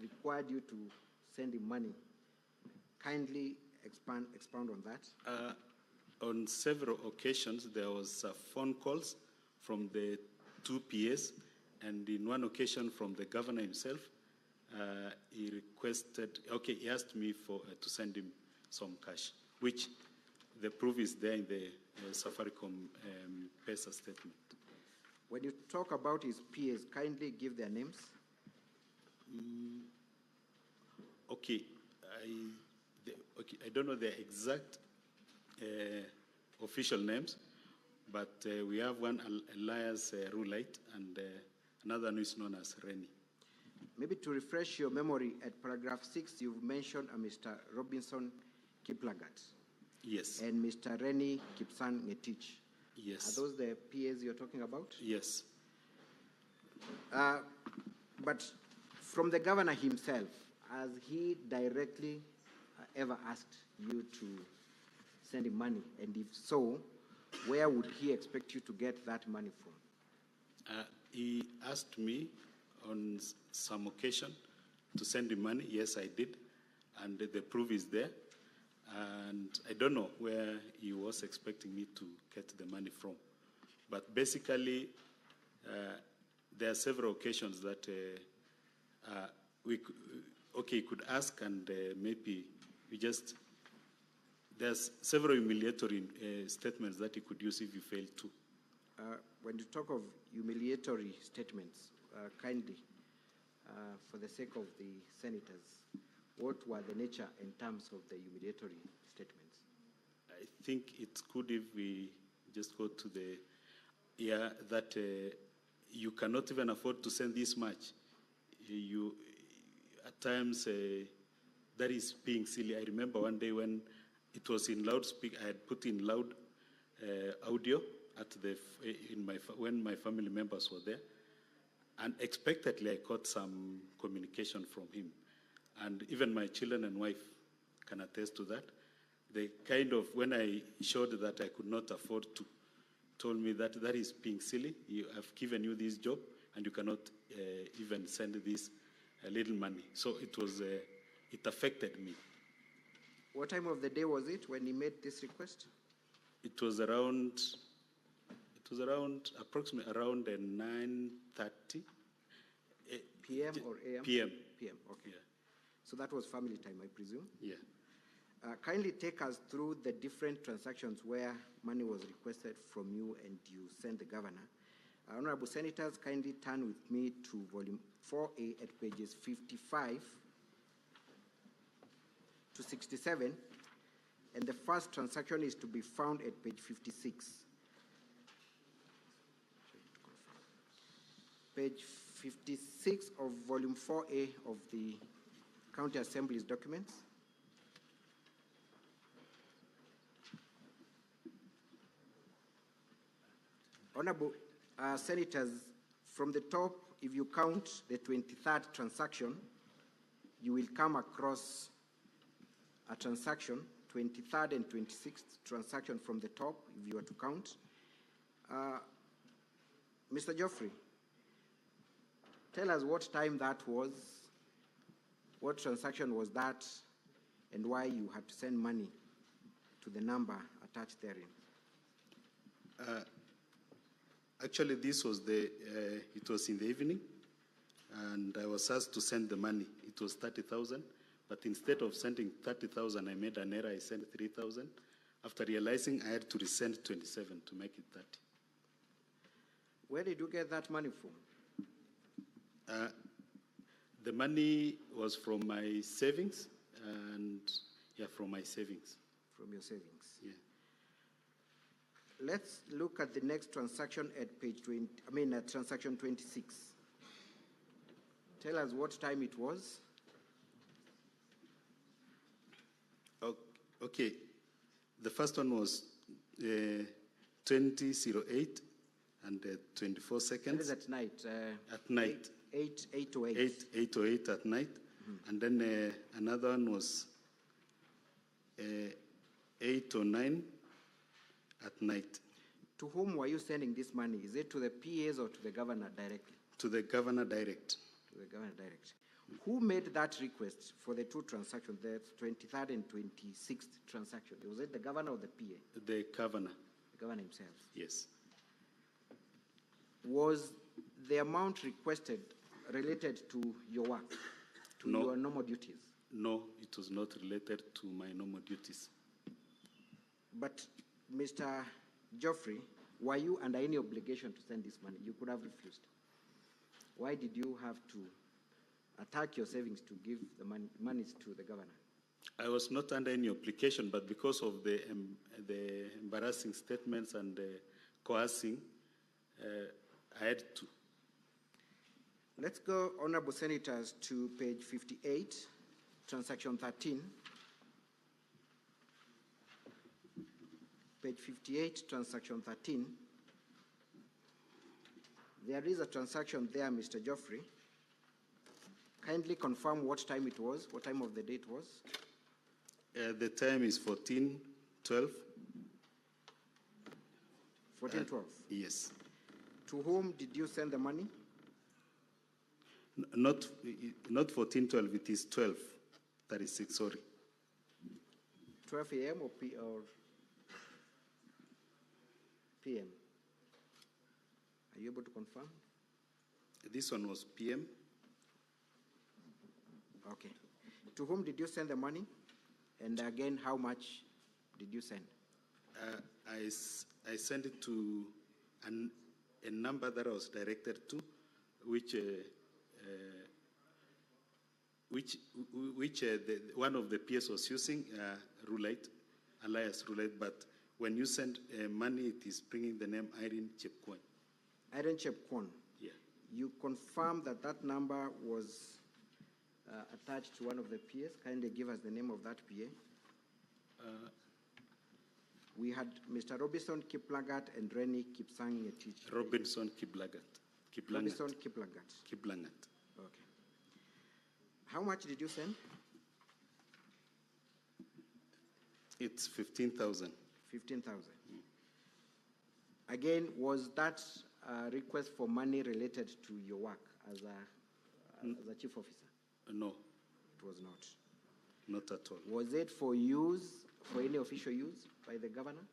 required you to send him money. Kindly expound on that. On several occasions, there was phone calls from the two PAs, and in one occasion from the governor himself. He asked me to send him some cash, which the proof is there in the Safaricom PESA statement. When you talk about his PAs, kindly give their names. I don't know the exact official names, but we have one Elias Rulite and another who is known as Rennie. Maybe to refresh your memory, at paragraph 6, you've mentioned a Mr. Robinson Kiplagat. Yes. And Mr. Rennie Kipsan Ngetich. Yes. Are those the PAs you're talking about? Yes. But from the governor himself, has he directly ever asked you to send him money? And if so, where would he expect you to get that money from? He asked me on some occasion to send him money. Yes, I did. And the proof is there. And I don't know where he was expecting me to get the money from. But basically, there are several occasions that he could ask, and maybe there's several humiliatory statements that he could use if you fail to. When you talk of humiliatory statements, kindly, for the sake of the senators, what were the nature and terms of the humiliatory statements? I think it's good if we just go to that you cannot even afford to send this much. At times, that is being silly. I remember one day when it was in loudspeaker, I had put in loud audio when my family members were there. Unexpectedly, I caught some communication from him. And even my children and wife can attest to that. They when I showed that I could not afford to, told me that is being silly. I've given you this job, and you cannot even send this little money. So it affected me. What time of the day was it when he made this request? It was approximately around 9:30. PM or AM? PM. PM, okay. Yeah. So that was family time, I presume? Yeah. Kindly take us through the different transactions where money was requested from you and you sent the governor. Honorable Senators, kindly turn with me to volume 4A at pages 55 to 67, and the first transaction is to be found at page 56. Page 56 of volume 4A of the County Assembly's documents. Honorable Senators, from the top, if you count the 23rd transaction, you will come across a transaction, 23rd and 26th transaction from the top, if you were to count. Mr. Geoffrey, tell us what time that was, what transaction was that, and why you had to send money to the number at attached therein? Actually, this was it was in the evening, and I was asked to send the money. It was 30,000, but instead of sending 30,000, I made an error. I sent 3,000. After realizing, I had to resend 27 to make it 30. Where did you get that money from? The money was from my savings, and from my savings. From your savings. Yeah. Let's look at the next transaction at page 20. At transaction 26. Tell us what time it was. Okay. The first one was 20:08 and 24 seconds. That is at night. At night. 8:08. 8:08 at night. Mm-hmm. And then another one was 8:09 at night. To whom were you sending this money? Is it to the PAs or to the governor directly? To the governor direct. To the governor direct. Who made that request for the two transactions, the 23rd and 26th transaction? Was it the governor or the PA? The governor. The governor himself? Yes. Was the amount requested related to your work, to your normal duties? No, it was not related to my normal duties. But, Mr. Geoffrey, were you under any obligation to send this money? You could have refused. Why did you have to attack your savings to give the monies to the governor? I was not under any obligation, but because of the embarrassing statements and the coercing, I had to. Let's go, Honorable Senators, to page 58, transaction 13. Page 58, transaction 13. There is a transaction there, Mr. Geoffrey. Kindly confirm what time it was, what time of the day it was. The time is 14:12. 14:12? Yes. To whom did you send the money? Not 14:12, it is 12:36, sorry. 12 a.m. or p.m.? Are you able to confirm? This one was p.m. Okay. To whom did you send the money? And again, how much did you send? I sent it to a number that I was directed to, which one of the PS was using, Roulette, alias Roulette, but when you send money, it is bringing the name Irene Chepkwony. Irene Chepkwony? Yeah. You confirm that that number was attached to one of the PAs? Kindly give us the name of that PA. We had Mr. Robinson Kiplagat and Rennie Kipsang Yetich. Robinson Kiplagat. Robinson Kiplagat. Kiplangat. Okay. How much did you send? It's 15,000. 15,000. Again, was that a request for money related to your work as a chief officer? No. It was not. Not at all. Was it for use, for any official use by the governor,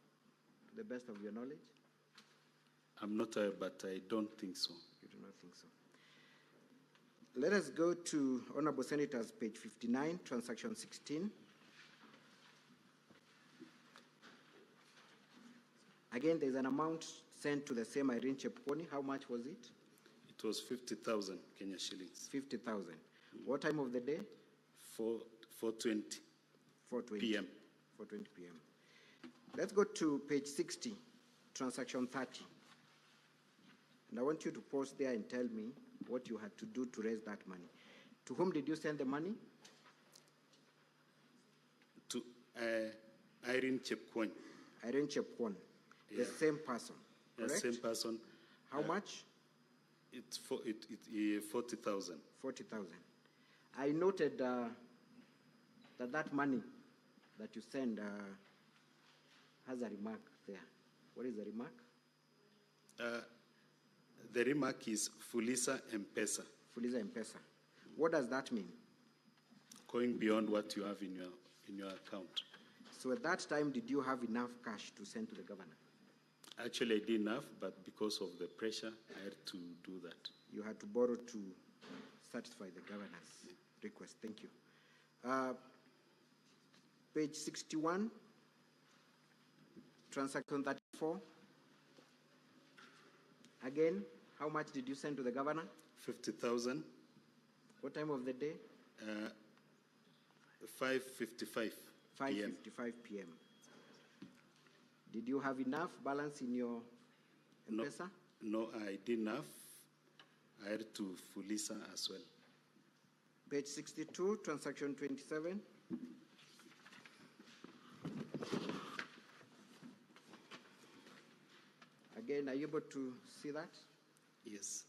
to the best of your knowledge? I'm not, but I don't think so. You do not think so. Let us go to Honorable Senators, page 59, transaction 16. Again, there's an amount sent to the same Irene Chepkwony. How much was it? It was 50,000 Kenya shillings. 50,000. What time of the day? 4:20 p.m. 4:20 p.m. Let's go to page 60, transaction 30. And I want you to pause there and tell me what you had to do to raise that money. To whom did you send the money? To Irene Chepkwony. Irene Chepkwony, the same person, correct? The same person. How much? It's 40,000. 40,000. I noted that money that you send has a remark there. What is the remark? The remark is Fuliza M-Pesa. Fuliza M-Pesa. What does that mean? Going beyond what you have in your account. So at that time, did you have enough cash to send to the governor? Actually, I did enough, but because of the pressure, I had to do that. You had to borrow to satisfy the governor's request. Thank you. Page 61, transaction 34. Again, how much did you send to the governor? 50,000. What time of the day? 5:55 p.m. 5:55 p.m. Did you have enough balance in your M-Pesa? No, I did enough. I had to Fulisa as well. Page 62, transaction 27. Again, are you able to see that? Yes.